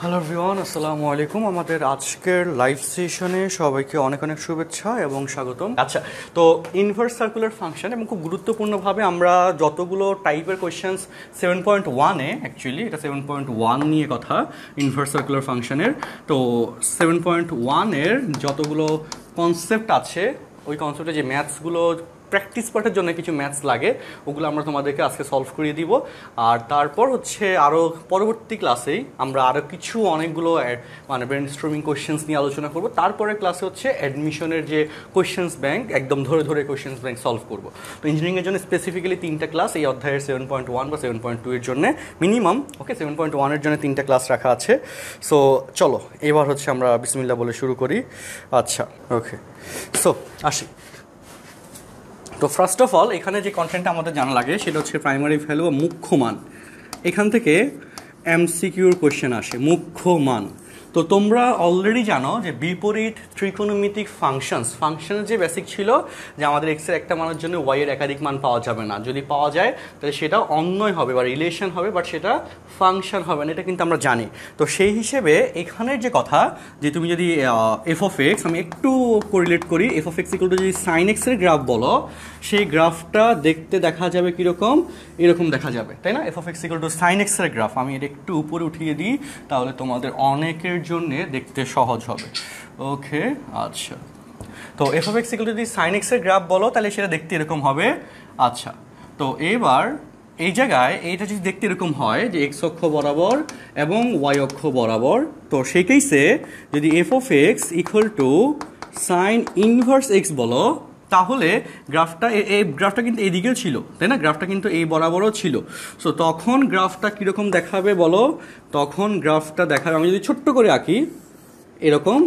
Hello everyone, আসসালামু আলাইকুম। আমাদের আজকের লাইভ সেশনে সবাইকে অনেক অনেক শুভেচ্ছা এবং স্বাগতম। আচ্ছা, তো ইনভার্স সার্কুলার ফাংশন এবং খুব গুরুত্বপূর্ণভাবে আমরা যতগুলো টাইপের কোয়েশ্চেন্স 7.1-এ, অ্যাকচুয়ালি এটা 7.1 নিয়ে কথা ইনভার্স সার্কুলার ফাংশনের। তো 7.1-এর যতগুলো কনসেপ্ট আছে, ওই কনসেপ্টে যে ম্যাথসগুলো প্র্যাকটিস পার্টের জন্য কিছু ম্যাথস লাগে, ওগুলো আমরা তোমাদেরকে আজকে সলভ করিয়ে দিব। আর তারপর হচ্ছে আরও পরবর্তী ক্লাসেই আমরা আরও কিছু অনেকগুলো মানে ব্রেনস্টর্মিং কোয়েশ্চেন্স নিয়ে আলোচনা করব। তারপরের ক্লাসে হচ্ছে অ্যাডমিশনের যে কোয়েশ্চেন্স ব্যাংক, একদম ধরে ধরে কোয়েশ্চেন্স ব্যাংক সলভ করব। তো ইঞ্জিনিয়ারিংয়ের জন্য স্পেসিফিক্যালি 3টা ক্লাস এই অধ্যায়ের 7.1 বা 7.2 এর জন্য মিনিমাম, ওকে 7.1-এর জন্য 3টা ক্লাস রাখা আছে। সো চলো এবার হচ্ছে আমরা বিসমিল্লাহ বলে শুরু করি। আচ্ছা, ওকে, সো আসি। তো ফার্স্ট অফ অল এখানে যে কন্টেন্টটা আমাদের জানা লাগে সেটা হচ্ছে প্রাইমারি ভ্যালু বা মুখ্য মান। এখান থেকে এমসিকিউর কোয়েশ্চেন আসে, মুখ্য মান। তো তোমরা অলরেডি জানো যে বিপরীত ত্রিকোণমিতিক ফাংশনের যে বেসিক ছিল যে আমাদের এক্সের একটা মানের জন্য ওয়াইয়ের একাধিক মান পাওয়া যাবে না, যদি পাওয়া যায় তাহলে সেটা অন্যয় হবে বা রিলেশন হবে, বাট সেটা ফাংশন হবে না, এটা কিন্তু আমরা জানি। তো সেই হিসেবে এখানের যে কথা যে তুমি যদি এফ অফ এক্স, আমি একটু কোরিলেট করি, F of x equal two যদি সাইন এক্সের গ্রাফ বলো, সেই গ্রাফটা দেখতে দেখা যাবে কীরকম, এরকম দেখা যাবে, তাই না? F of x equal to sine এক্সের গ্রাফ আমি এটা একটু উপরে উঠিয়ে দিই, তাহলে তোমাদের অনেকের জন্যে দেখতে সহজ হবে। ওকে, আচ্ছা, তো F of x equal two যদি সাইন এক্সের গ্রাফ বলো তাহলে সেটা দেখতে এরকম হবে। আচ্ছা, তো এবার এই জায়গায় এইটা যদি দেখতে এরকম হয় যে এক্স অক্ষ বরাবর এবং ওয়াই অক্ষ বরাবর, তো সেই কেসে যদি F of x equal to sine inverse x বলো, তাহলে গ্রাফটা কিন্তু এইদিকেও ছিল, তাই না? গ্রাফটা কিন্তু এই বরাবরও ছিল। সো তখন গ্রাফটা কীরকম দেখাবে বলো? তখন গ্রাফটা দেখাবে, আমি যদি ছোট্ট করে আঁকি, এরকম,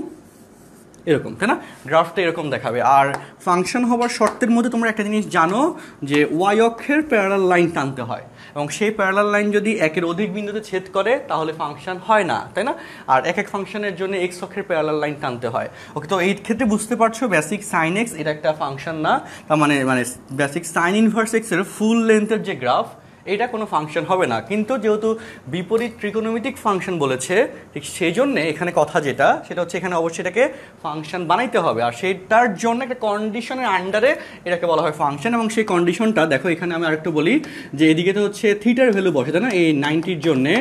তাই না? গ্রাফটা এরকম দেখাবে। আর ফাংশন হবার শর্তের মধ্যে তোমরা একটা জিনিস জানো যে ওয়াই অক্ষের প্যারালাল লাইন টানতে হয়, এবং সেই প্যারালাল লাইন যদি একের অধিক বিন্দুতে ছেদ করে তাহলে ফাংশন হয় না, তাই না? আর এক এক ফাংশনের জন্য এক্স অক্ষের প্যারালাল লাইন টানতে হয়। ওকে, তো এই ক্ষেত্রে বুঝতে পারছো বেসিক সাইন এক্স এটা একটা ফাংশন না, তার মানে বেসিক সাইন ইনভার্স এক্সের ফুল লেন্থের যে গ্রাফ, এটা কোনো ফাংশন হবে না। কিন্তু যেহেতু বিপরীত ত্রিকোণমিতিক ফাংশন বলেছে, ঠিক সেই জন্যে এখানে কথা যেটা সেটা হচ্ছে এখানে অবশ্যই এটাকে ফাংশন বানাইতে হবে, আর সেটার জন্য একটা কন্ডিশনের আন্ডারে এটাকে বলা হয় ফাংশন। এবং সেই কন্ডিশনটা দেখো এখানে আমি আরেকটু বলি যে এদিকে তো হচ্ছে থিটার ভ্যালু বসে, তাই না? এই 90-র জন্যে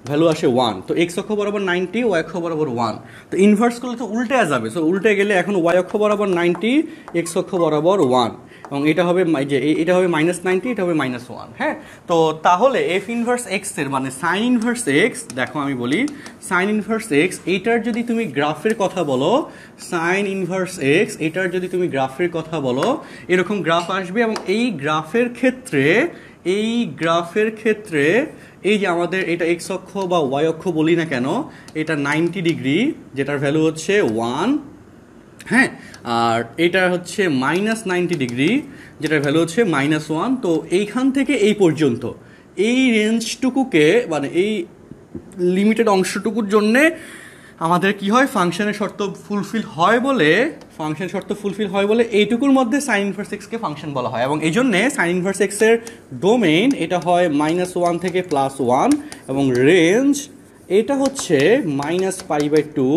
ভ্যালু আসে 1, তো এক্স অক্ষ বরাবর 90, ওয়াই অক্ষ বরাবর 1, তো ইনভার্স করলে তো উল্টে যাবে। সো উল্টে গেলে এখন ওয়াই অক্ষ বরাবর 90, এক্স অক্ষ বরাবর 1, এবং এটা হবে যে এটা হবে -90, এটা হবে -1। হ্যাঁ, তো তাহলে এফ ইনভার্স এক্সের মানে সাইন ইনভার্স এক্স, দেখো আমি বলি সাইন ইনভার্স এক্স, এইটার যদি তুমি গ্রাফের কথা বলো, সাইন ইনভার্স এক্স এটার যদি তুমি গ্রাফের কথা বলো, এরকম গ্রাফ আসবে। এবং এই গ্রাফের ক্ষেত্রে এই যে আমাদের এটা এক্স অক্ষ বা ওয়াই অক্ষ বলি না কেন, এটা 90 ডিগ্রি, যেটার ভ্যালু হচ্ছে 1, হ্যাঁ, আর এটা হচ্ছে -90 ডিগ্রি, যেটার ভ্যালু হচ্ছে -1। তো এইখান থেকে এই পর্যন্ত এই রেঞ্জটুকুকে মানে এই লিমিটেড অংশটুকুর জন্যে আমাদের কি হয়, ফাংশনের শর্ত ফুলফিল হয় বলে এইটুকুর মধ্যে সাইন ইনভার্স এক্সকে ফাংশন বলা হয়। এবং এই জন্যে সাইন ইনভার্স এক্সের ডোমেইন এটা হয় -1 থেকে +1, এবং রেঞ্জ এটা হচ্ছে -π/2।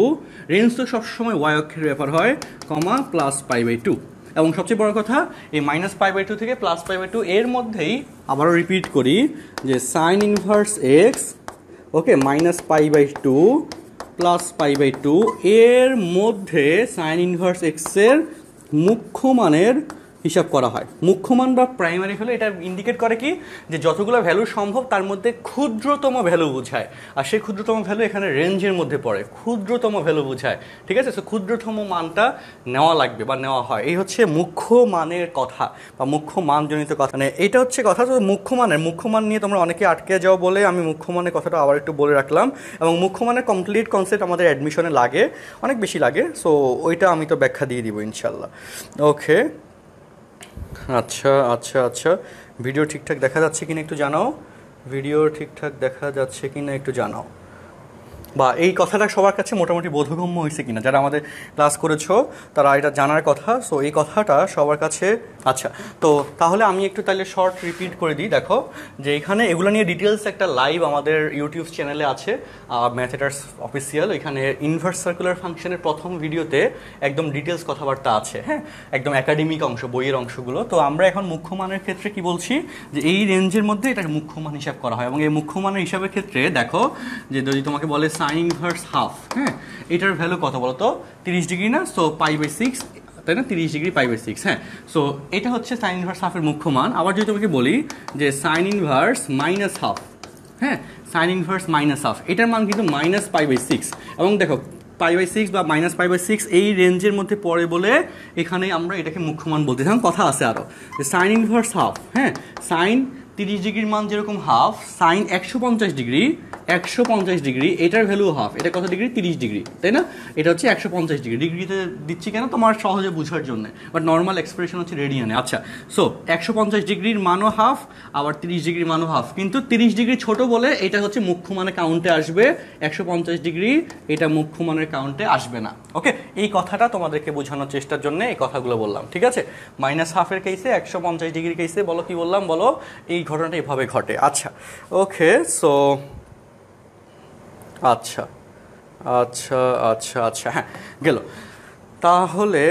রেঞ্জ তো সবসময় ওয়াই অক্ষের ব্যাপার হয়, +π/2। এবং সবচেয়ে বড় কথা, এই -π/2 থেকে +π/2 এর মধ্যেই আবারও রিপিট করি যে সাইন ইনভার্স এক্স, ওকে, -π/2 +π/2 এর মধ্যে সাইন ইনভার্স এক্সের মুখ্য মানের হিসাব করা হয়। মুখ্য মান বা প্রাইমারি ভ্যালু এটা ইন্ডিকেট করে কি, যে যতগুলো ভ্যালু সম্ভব তার মধ্যে ক্ষুদ্রতম ভ্যালু বোঝায়, আর সেই ক্ষুদ্রতম ভ্যালু এখানে রেঞ্জের মধ্যে পড়ে, ক্ষুদ্রতম ভ্যালু বোঝায়, ঠিক আছে? সো ক্ষুদ্রতম মানটা নেওয়া লাগবে বা নেওয়া হয়, এই হচ্ছে মুখ্য মানের কথা বা মুখ্য মানজনিত কথা। মানে এটা হচ্ছে কথা। তো মুখ্য মান নিয়ে তোমরা অনেকে আটকে যাও বলে আমি মুখ্য মানের কথাটা আবার একটু বলে রাখলাম। এবং মুখ্য মানের কমপ্লিট কনসেপ্ট আমাদের অ্যাডমিশনে লাগে, অনেক বেশি লাগে। সো ওইটা আমি তো ব্যাখ্যা দিয়ে দিব ইনশাল্লাহ। ওকে, আচ্ছা, ভিডিও ঠিকঠাক দেখা যাচ্ছে কিনা একটু জানাও, বা এই কথাটা সবার কাছে মোটামুটি বোধগম্য হয়েছে কিনা, যারা আমাদের ক্লাস করেছো তারা এটা জানার কথা। সো এই কথাটা সবার কাছে। আচ্ছা, তো তাহলে আমি একটু তাহলে শর্ট রিপিট করে দিই। দেখো যে এখানে এগুলো নিয়ে ডিটেলস একটা লাইভ আমাদের ইউটিউব চ্যানেলে আছে, ম্যাথেটার্স অফিসিয়াল। এখানে ইনভার্স সার্কুলার ফাংশনের প্রথম ভিডিওতে একদম ডিটেলস কথাবার্তা আছে, হ্যাঁ, একদম একাডেমিক অংশ, বইয়ের অংশগুলো। তো আমরা এখন মুখ্য মানের ক্ষেত্রে কি বলছি, যে এই রেঞ্জের মধ্যে এটাকে মুখ্য মান হিসাব করা হয়। এবং এই মুখ্য মানের হিসাবের ক্ষেত্রে দেখো যে যদি তোমাকে বলে সাইন ইনভার্স হাফ, হ্যাঁ, এটার ভ্যালু কত বলো তো, 30 ডিগ্রি না? সো π/6, তাই না? 30 ডিগ্রি π/6, হ্যাঁ। সো এটা হচ্ছে সাইন ইনভার্স হাফের মুখ্য মান। আবার যদি তোমাকে বলি যে সাইন ইনভার্স মাইনাস হাফ, হ্যাঁ, সাইন ইনভার্স মাইনাস হাফ, এটার মান কিন্তু -π/6। এবং দেখো π/6 বা -π/6 এই রেঞ্জের মধ্যে পড়ে বলে এখানে আমরা এটাকে মুখ্য মান বলতে থাম। কথা আছে আরও যে সাইন ইনভার্স হাফ, হ্যাঁ, সাইন 30 ডিগ্রির মান যেরকম হাফ, সাইন 150 ডিগ্রি, 150 ডিগ্রি এটার ভ্যালু হাফ। এটা কত ডিগ্রি? 30 ডিগ্রি, তাই না? এটা হচ্ছে 150 ডিগ্রি। ডিগ্রিতে দিচ্ছি কেন? তোমার সহজে বোঝার জন্য, বাট নর্মাল এক্সপ্রেশন হচ্ছে রেডিয়ানে। আচ্ছা, সো 150 ডিগ্রির মানও হাফ, আবার 30 ডিগ্রির মানও হাফ, কিন্তু 30 ডিগ্রি ছোট বলে এটা হচ্ছে মুখ্য মানে কাউন্টে আসবে, 150 ডিগ্রি এটা মুখ্য মানের কাউন্টে আসবে না। ওকে, এই কথাটা তোমাদেরকে বোঝানোর চেষ্টার জন্য এই কথাগুলো বললাম, ঠিক আছে? মাইনাস হাফের কেসে, 150 ডিগ্রির কেসে বলো কি বললাম, বলো এই ঘটনাটা এভাবে ঘটে। আচ্ছা, ওকে, সো আচ্ছা আচ্ছা আচ্ছা আচ্ছা, হ্যাঁ, গেল। তাহলে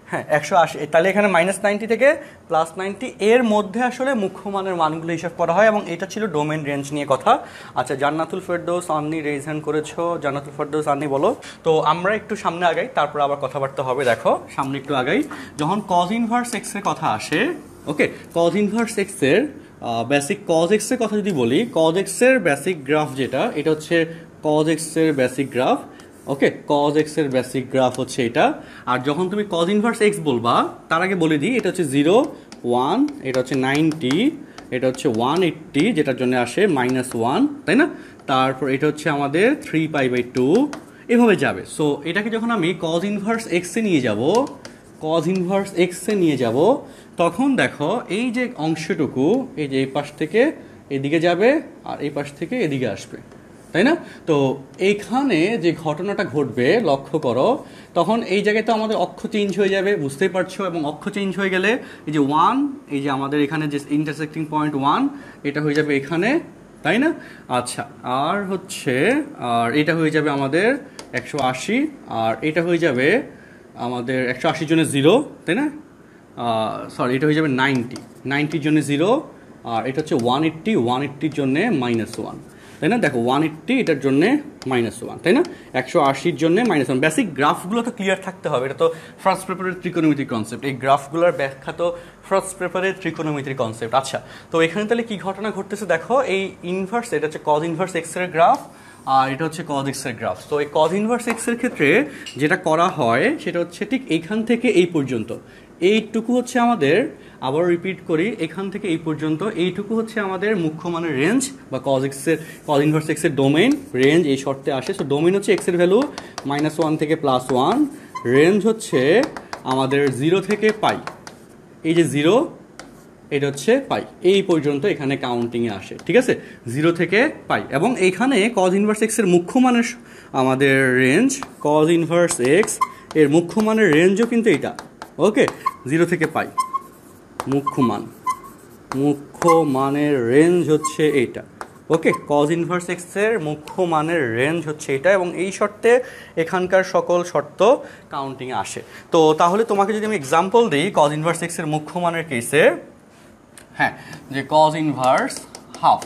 হ্যাঁ 180, তাহলে এখানে -90 থেকে +90 এর মধ্যে আসলে মুখ্য মানের মানগুলো হিসাব করা হয়। এবং এটা ছিল ডোমেন রেঞ্জ নিয়ে কথা। আচ্ছা, জান্নাতুল ফেরদৌস আন্নি রেজ হ্যান্ড করেছো। জান্নাতুল ফেরদৌস আন্নি বলো। তো আমরা একটু সামনে আগাই, তারপর আবার কথাবার্তা হবে। দেখো সামনে একটু আগাই, যখন কজ ইনভার্স এক্স এর কথা আসে, ওকে, কজ ইনভার্স এক্স এর বেসিক, কজ এক্স এর কথা যদি বলি, কজ এক্স এর বেসিক গ্রাফ যেটা, এটা হচ্ছে কজ এক্স এর বেসিক গ্রাফ। ওকে, কজ এক্স এর বেসিক গ্রাফ হচ্ছে এটা। আর যখন তুমি কজ ইনভার্স এক্স বলবা, তার আগে বলে দিই এটা হচ্ছে 0, 1, এটা হচ্ছে 90, এটা হচ্ছে 180, যেটার জন্য আসে -1, তাই না? তারপর এটা হচ্ছে আমাদের 3π/2, এভাবে যাবে। সো এটাকে যখন আমি কজ ইনভার্স এক্সে নিয়ে যাব, কজ ইনভার্স এক্সে নিয়ে যাব, তখন দেখো এই যে অংশটুকু, এই যে এই পাশ থেকে এদিকে যাবে আর এই পাশ থেকে এদিকে আসবে, তাই না? তো এইখানে যে ঘটনাটা ঘটবে লক্ষ্য করো, তখন এই জায়গায় তো আমাদের অক্ষ চেঞ্জ হয়ে যাবে, বুঝতেই পারছো। এবং অক্ষ চেঞ্জ হয়ে গেলে এই যে 1, এই যে আমাদের এখানে যে ইন্টারসেক্টিং পয়েন্ট 1, এটা হয়ে যাবে এখানে, তাই না? আচ্ছা, আর হচ্ছে আর এটা হয়ে যাবে আমাদের 180, আর এটা হয়ে যাবে আমাদের 180 জন্য 0, তাই না? সরি, এটা হয়ে যাবে 90 জন্য 0, আর এটা হচ্ছে 180 জন্যে -1, তাই না? দেখো 180 এটার জন্য -1, তাই না? 180 জন্য -1। বেসিক গ্রাফগুলো তো ক্লিয়ার থাকতে হবে, এটা তো ফার্স্ট পেপারের ত্রিকোণমিতি কনসেপ্ট। এই গ্রাফগুলোর ব্যাখ্যা তো ফার্স্ট পেপারের ত্রিকোণমিতির কনসেপ্ট। আচ্ছা, তো এখানে তাহলে কি ঘটনা ঘটতেছে দেখো, এই ইনভার্স, এটা হচ্ছে কজ ইনভার্স এক্স এর গ্রাফ, আর এটা হচ্ছে কজ এক্স এর গ্রাফ। তো এই কজ ইনভার্স এক্স এর ক্ষেত্রে যেটা করা হয় সেটা হচ্ছে ঠিক এইখান থেকে এই পর্যন্ত, এইটুকু হচ্ছে আমাদের, আবার রিপিট করি, এখান থেকে এই পর্যন্ত এইটুকু হচ্ছে আমাদের মুখ্য মানের রেঞ্জ, বা কজ ইনভার্স এক্স এর ডোমেইন রেঞ্জ এই শর্তে আসে। সো ডোমেইন হচ্ছে এক্স এর ভ্যালু -1 থেকে +1, রেঞ্জ হচ্ছে আমাদের 0 থেকে π, এই যে 0, এটা হচ্ছে π, এই পর্যন্ত এখানে কাউন্টিংয়ে আসে, ঠিক আছে? 0 থেকে π। এবং এইখানে কজ ইনভার্স এক্স এর মুখ্য মানের আমাদের রেঞ্জ, কজ ইনভার্স এক্স এর মুখ্য মানের রেঞ্জও কিন্তু এইটা, ওকে, 0 থেকে π মুখ্য মানের রেঞ্জ হচ্ছে এইটা, ওকে। কজ ইনভার্স এক্স এর মুখ্য মানের রেঞ্জ হচ্ছে এটা, এবং এই শর্তে এখানকার সকল শর্ত কাউন্টিংয়ে আসে। তো তাহলে তোমাকে যদি আমি এক্সাম্পল দিই কজ ইনভার্স এক্স এর মুখ্য মানের কেসে, হ্যাঁ, যে cos inverse half,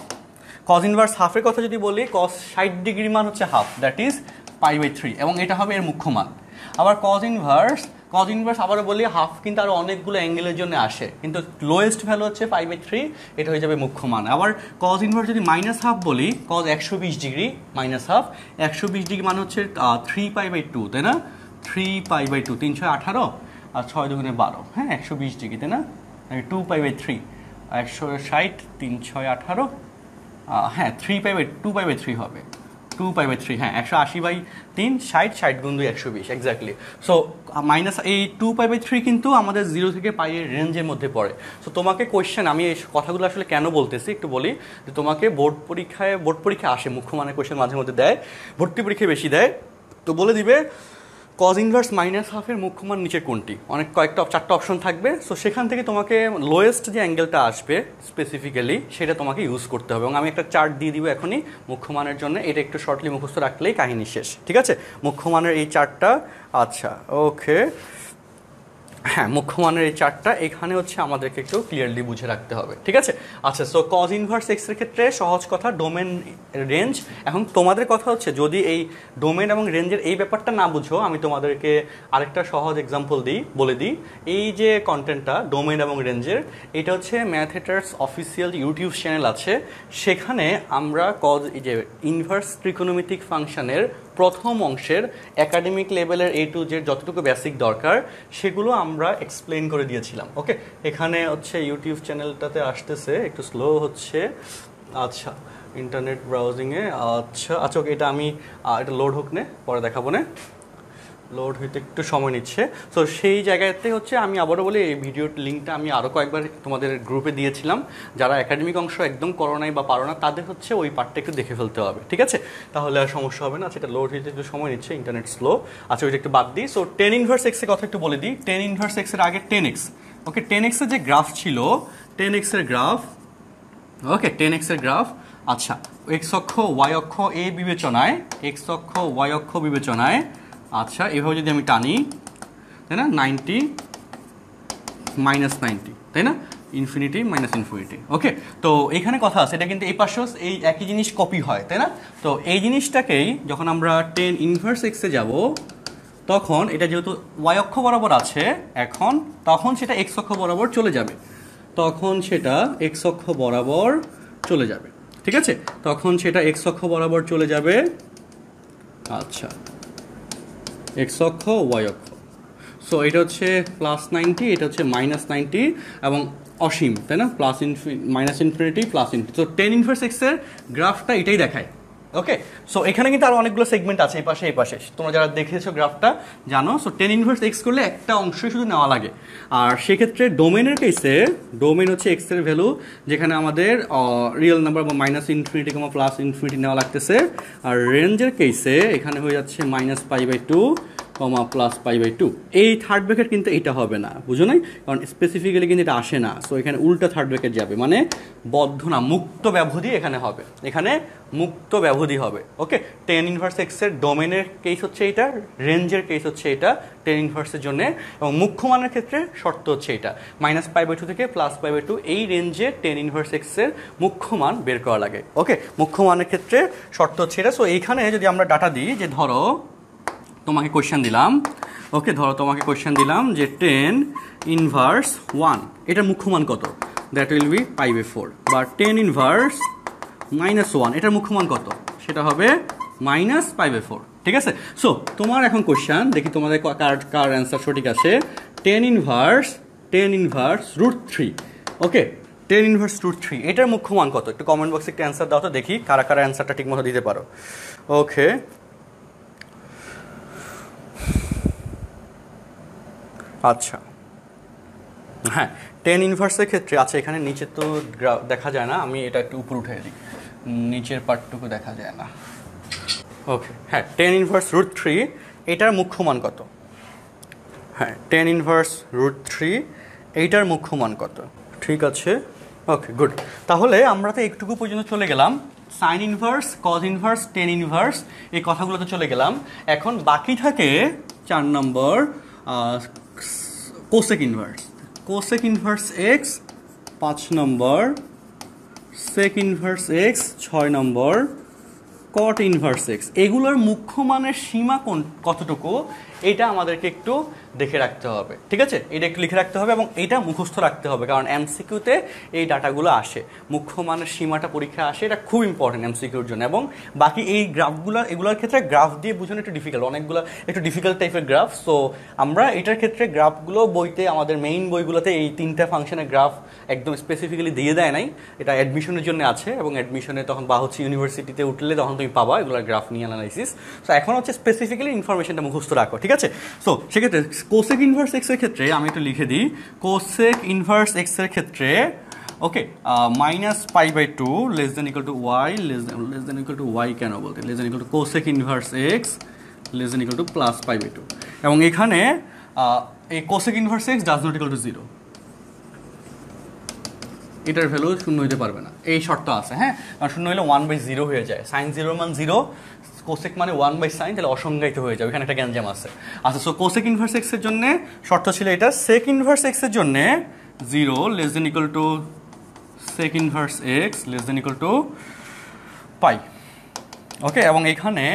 cos inverse হাফের কথা যদি বলি, কজ 60 ডিগ্রি মান হচ্ছে হাফ, দ্যাট ইজ π/3, এবং এটা হবে এর মুখ্য মান। আবার কজ ইনভার্স আবারও বলি হাফ কিন্তু আরও অনেকগুলো অ্যাঙ্গেলের জন্য আসে, কিন্তু লোয়েস্ট ভ্যালু হচ্ছে π/3, এটা হয়ে যাবে মুখ্য মান। আবার কজ ইনভার্স যদি -হাফ বলি, কজ 120 ডিগ্রি -হাফ, 120 ডিগ্রি মানে হচ্ছে 3π/2, তাই না? 3π/2, 3 6 18 আর 6 2 12, হ্যাঁ, 120 ডিগ্রি, তাই না? 2π/3, 160, 3 6 18, হ্যাঁ, 2π/3 হবে, 2π/3, হ্যাঁ 180/3 60, 60 গুণ 2 120 এক্স্যাক্টলি। সো মাইনাস এই 2π/3 কিন্তু আমাদের 0 থেকে পাই এর রেঞ্জের মধ্যে পড়ে। সো তোমাকে কোয়েশ্চেন, আমি এই কথাগুলো আসলে কেন বলতেছি একটু বলি, যে তোমাকে বোর্ড পরীক্ষা আসে মুখ্য মানের কোয়েশ্চেন মাঝে মধ্যে দেয়, ভর্তি পরীক্ষায় বেশি দেয়, তো বলে দিবে cos ইনভার্স -1/2 এর মুখ্য মান নিচে কোনটি, অনেক চারটা অপশন থাকবে। সো সেখান থেকে তোমাকে লোয়েস্ট যে অ্যাঙ্গেলটা আসবে স্পেসিফিক্যালি সেটা তোমাকে ইউজ করতে হবে, এবং আমি একটা চার্ট দিয়ে দিব এখনই মুখ্য মানের জন্য, এটা একটু শর্টলি মুখস্থ রাখলেই কাহিনী শেষ, ঠিক আছে? মুখ্য মানের এই চার্টটা, আচ্ছা ওকে, হ্যাঁ মুখ্য মানের এই চার্টটা এখানে হচ্ছে আমাদেরকে একটু ক্লিয়ারলি বুঝে রাখতে হবে, ঠিক আছে? আচ্ছা, সো cos ইনভার্স x এর ক্ষেত্রে সহজ কথা, ডোমেন রেঞ্জ। এখন তোমাদের কথা হচ্ছে যদি এই ডোমেন এবং রেঞ্জের এই ব্যাপারটা না বুঝো, আমি তোমাদেরকে আরেকটা সহজ এক্সাম্পল বলে দিই। এই যে কন্টেন্টটা ডোমেন এবং রেঞ্জের, এটা হচ্ছে math haters official YouTube channel আছে, সেখানে আমরা এই যে ইনভার্স ত্রিকোণমিতিক ফাংশনের প্রথম অংশের একাডেমিক লেভেলের A to Z যতটুকু বেসিক দরকার সেগুলো আমরা এক্সপ্লেন করে দিয়েছিলাম। ওকে, এখানে হচ্ছে ইউটিউব চ্যানেলটাতে আসতেছে, একটু স্লো হচ্ছে, আচ্ছা ইন্টারনেট ব্রাউজিংয়ে, আচ্ছা ওকে, এটা আমি এটা লোড হোক নে, পরে দেখাবো না, লোড হইতে একটু সময় নিচ্ছে। সো সেই জায়গাতে হচ্ছে আমি আবারও বলি, এই ভিডিওর লিঙ্কটা আমি আরও কয়েকবার তোমাদের গ্রুপে দিয়েছিলাম, যারা একাডেমিক অংশ একদম করো নাই বা পারো না তাদের হচ্ছে ওই পার্টটা একটু দেখে ফেলতে হবে, ঠিক আছে? তাহলে আর সমস্যা হবে না। আচ্ছা, এটা লোড হইতে একটু সময় নিচ্ছে, ইন্টারনেট স্লো। আচ্ছা, ওইটা একটু বাদ দিই। সো tan ইনভার্স x এর কথা একটু বলে দিই। tan ইনভার্স x এর আগে 10x, ওকে 10x এর যে গ্রাফ ছিল, 10x এর গ্রাফ, ওকে 10x এর গ্রাফ, আচ্ছা x অক্ষ y অক্ষ এই বিবেচনায়, x অক্ষ y অক্ষ বিবেচনায়, আচ্ছা এভাবে যদি আমি টানি, তাই না, 90 -90, তাই না, ইনফিনিটি মাইনাস ইনফিনিটি। ওকে, তো এখানে কথা আছে, এটা কিন্তু এই পাশেও এই একই জিনিস কপি হয়, তাই না? তো এই জিনিসটাকেই যখন আমরা tan ইনভার্স x এ যাব, তখন এটা যেহেতু y অক্ষ বরাবর আছে এখন, তখন সেটা x অক্ষ বরাবর চলে যাবে, তখন সেটা x অক্ষ বরাবর চলে যাবে, ঠিক আছে? তখন সেটা x অক্ষ বরাবর চলে যাবে, আচ্ছা x অক্ষ y অক্ষ। সো এটা হচ্ছে +90, এটা হচ্ছে -90 এবং অসীম, তাই না, মাইনাস ইনফিনিটি প্লাস ইনফিনিটি। তো tan ইনভার্স x এর গ্রাফটা এটাই দেখায়। ওকে, সো এখানে কিন্তু আরো অনেকগুলো সেগমেন্ট আছে, এই পাশে এই পাশে, তোমরা যারা দেখেছো গ্রাফটা জানো। সো tan ইনভার্স x করলে একটা অংশই শুধু নেওয়া লাগে, আর সেক্ষেত্রে ডোমেনের কেসে ডোমেন হচ্ছে x এর ভ্যালু, যেখানে আমাদের রিয়েল নাম্বার বা মাইনাস ইনফিনিটি কমা প্লাস ইনফিনিটি নেওয়া লাগতেছে, আর রেঞ্জের কেসে এখানে হয়ে যাচ্ছে -π/2 কমা +π/2। এই থার্ড ব্র্যাকেট কিন্তু এটা হবে না, বুঝো নাই, কারণ স্পেসিফিক্যালি কিন্তু এটা আসে না। সো এখানে উল্টা থার্ড ব্র্যাকেট যাবে, মানে বদ্ধ না, মুক্ত ব্যবধি এখানে হবে, এখানে মুক্ত ব্যবধি হবে। ওকে, tan ইনভার্স x এর ডোমেনের কেস হচ্ছে এটা, রেঞ্জের কেস হচ্ছে এটা tan ইনভার্সের জন্য, এবং মুখ্য মানের ক্ষেত্রে শর্ত হচ্ছে এটা -π/2 থেকে +π/2, এই রেঞ্জে tan ইনভার্স x এর মুখ্য মান বের করা লাগে। ওকে, মুখ্য মানের ক্ষেত্রে শর্ত হচ্ছে এটা। সো এইখানে যদি আমরা ডাটা দিই, যে ধরো তোমাকে কোয়েশ্চেন দিলাম, ওকে ধরো তোমাকে কোয়েশ্চেন দিলাম যে tan ইনভার্স 1 এটার মুখ্য মান কত, দ্যাট উইল বি π/4, বা tan ইনভার্স -1 এটার মুখ্য মান কত, সেটা হবে -π/4, ঠিক আছে? সো তোমার এখন কোয়েশ্চেন, দেখি তোমাদের কার অ্যান্সার সঠিক আছে। tan ইনভার্স √3, ওকে tan ইনভার্স √3 এটার মুখ্য মান কত, একটু কমেন্ট বক্সে একটা অ্যান্সার দাও তো দেখি কারা কারা অ্যান্সারটা ঠিকমতো দিতে পারো। ওকে, আচ্ছা হ্যাঁ tan ইনভার্সের ক্ষেত্রে, আচ্ছা এখানে নিচে তো দেখা যায় না, আমি এটা একটু উপরে উঠে দিই, নিচের পার্টটুকু দেখা যায় না। ওকে, হ্যাঁ tan ইনভার্স √3 এটার মুখ্য মান কত, হ্যাঁ tan ইনভার্স √3 এইটার মুখ্য মান কত, ঠিক আছে। ওকে গুড, তাহলে আমরা তো একটুকু পর্যন্ত চলে গেলাম, sign inverse, cos inverse, tan inverse এই কথাগুলোতে চলে গেলাম। এখন বাকি থাকে 4 নম্বর কোসেক ইনভার্স x, 5 নম্বর সেক ইনভার্স x, 6 নম্বর কট ইনভার্স x। এগুলোর মুখ্য মানের সীমা কতটুকু এটা আমাদেরকে একটু দেখে রাখতে হবে, ঠিক আছে? এটা একটু লিখে রাখতে হবে এবং এটা মুখস্থ রাখতে হবে, কারণ এমসিকিউতে এই ডাটাগুলো আসে, মুখ্য মানের সীমাটা পরীক্ষা আসে, এটা খুব ইম্পর্টেন্ট এমসিকিউর জন্য। এবং বাকি এই গ্রাফগুলো, এগুলোর ক্ষেত্রে গ্রাফ দিয়ে বোঝানো একটু ডিফিকাল্ট, অনেকগুলো একটু ডিফিকাল্ট টাইপের গ্রাফ। সো আমরা এটার ক্ষেত্রে গ্রাফগুলো বইতে, আমাদের মেইন বইগুলোতে এই 3টা ফাংশনের গ্রাফ একদম স্পেসিফিক্যালি দিয়ে দেয় নাই, এটা অ্যাডমিশনের জন্য আছে, এবং অ্যাডমিশনে তখন বা হচ্ছে ইউনিভার্সিটিতে উঠলে তখন তুমি পাবা এগুলোর গ্রাফ নিয়ে অ্যানালাইসিস। সো এখন হচ্ছে স্পেসিফিক্যালি ইনফরমেশনটা মুখস্থ রাখো, ঠিক আছে? সো সেক্ষেত্রে কোসেক ইনভার্স এক্স এর ক্ষেত্রে আমি একটু লিখে দিই, কোসেক ইনভার্স এক্স এর ক্ষেত্রে okay -π/2 less than equal to y, less than equal to y কেন বলতে, less than equal to cosec inverse x less than equal to +π/2, এবং এখানে এই cosec inverse x does not equal to 0, এটার value 0 হইতে পারবে না, এই শর্ত আছে। হ্যাঁ, কারণ 0 হলে 1/0 হয়ে যায়, সাইন 0 মান 0, কোসেক মানে 1/sin, তাহলে অসংজ্ঞায়িত হয়ে যাবে, এখানে একটা গ্যাঞ্জাম আছে। আচ্ছা, সো কোসেক ইনভার্স এক্স এর জন্য শর্ত ছিল এটা, সেক ইনভার্স এক্স এর জন্য 0 less than equal to sec inverse x less than equal to pi, okay. এবং এখানে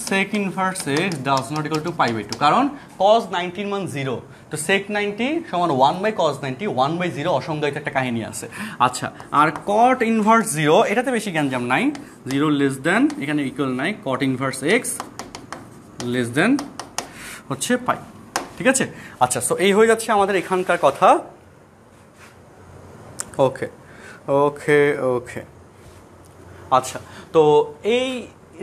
sec inverse x does not equal to π/2, কারণ cos 90 মান 0, তো সেক 90 সমান 1/cos 90, 1/0 অসংজ্ঞায়িত একটা কাহিনী আছে। আচ্ছা, আর কট ইনভার্স 0, এটাতে বেশি গ্যাঞ্জাম নাই, 0 লেস দেন, এখানে ইকুয়াল নাই, কট ইনভার্স এক্স লেস দেন হচ্ছে পাই, ঠিক আছে? আচ্ছা, সো এই হয়ে যাচ্ছে আমাদের এখানকার কথা। ওকে ওকে ওকে, আচ্ছা, তো এই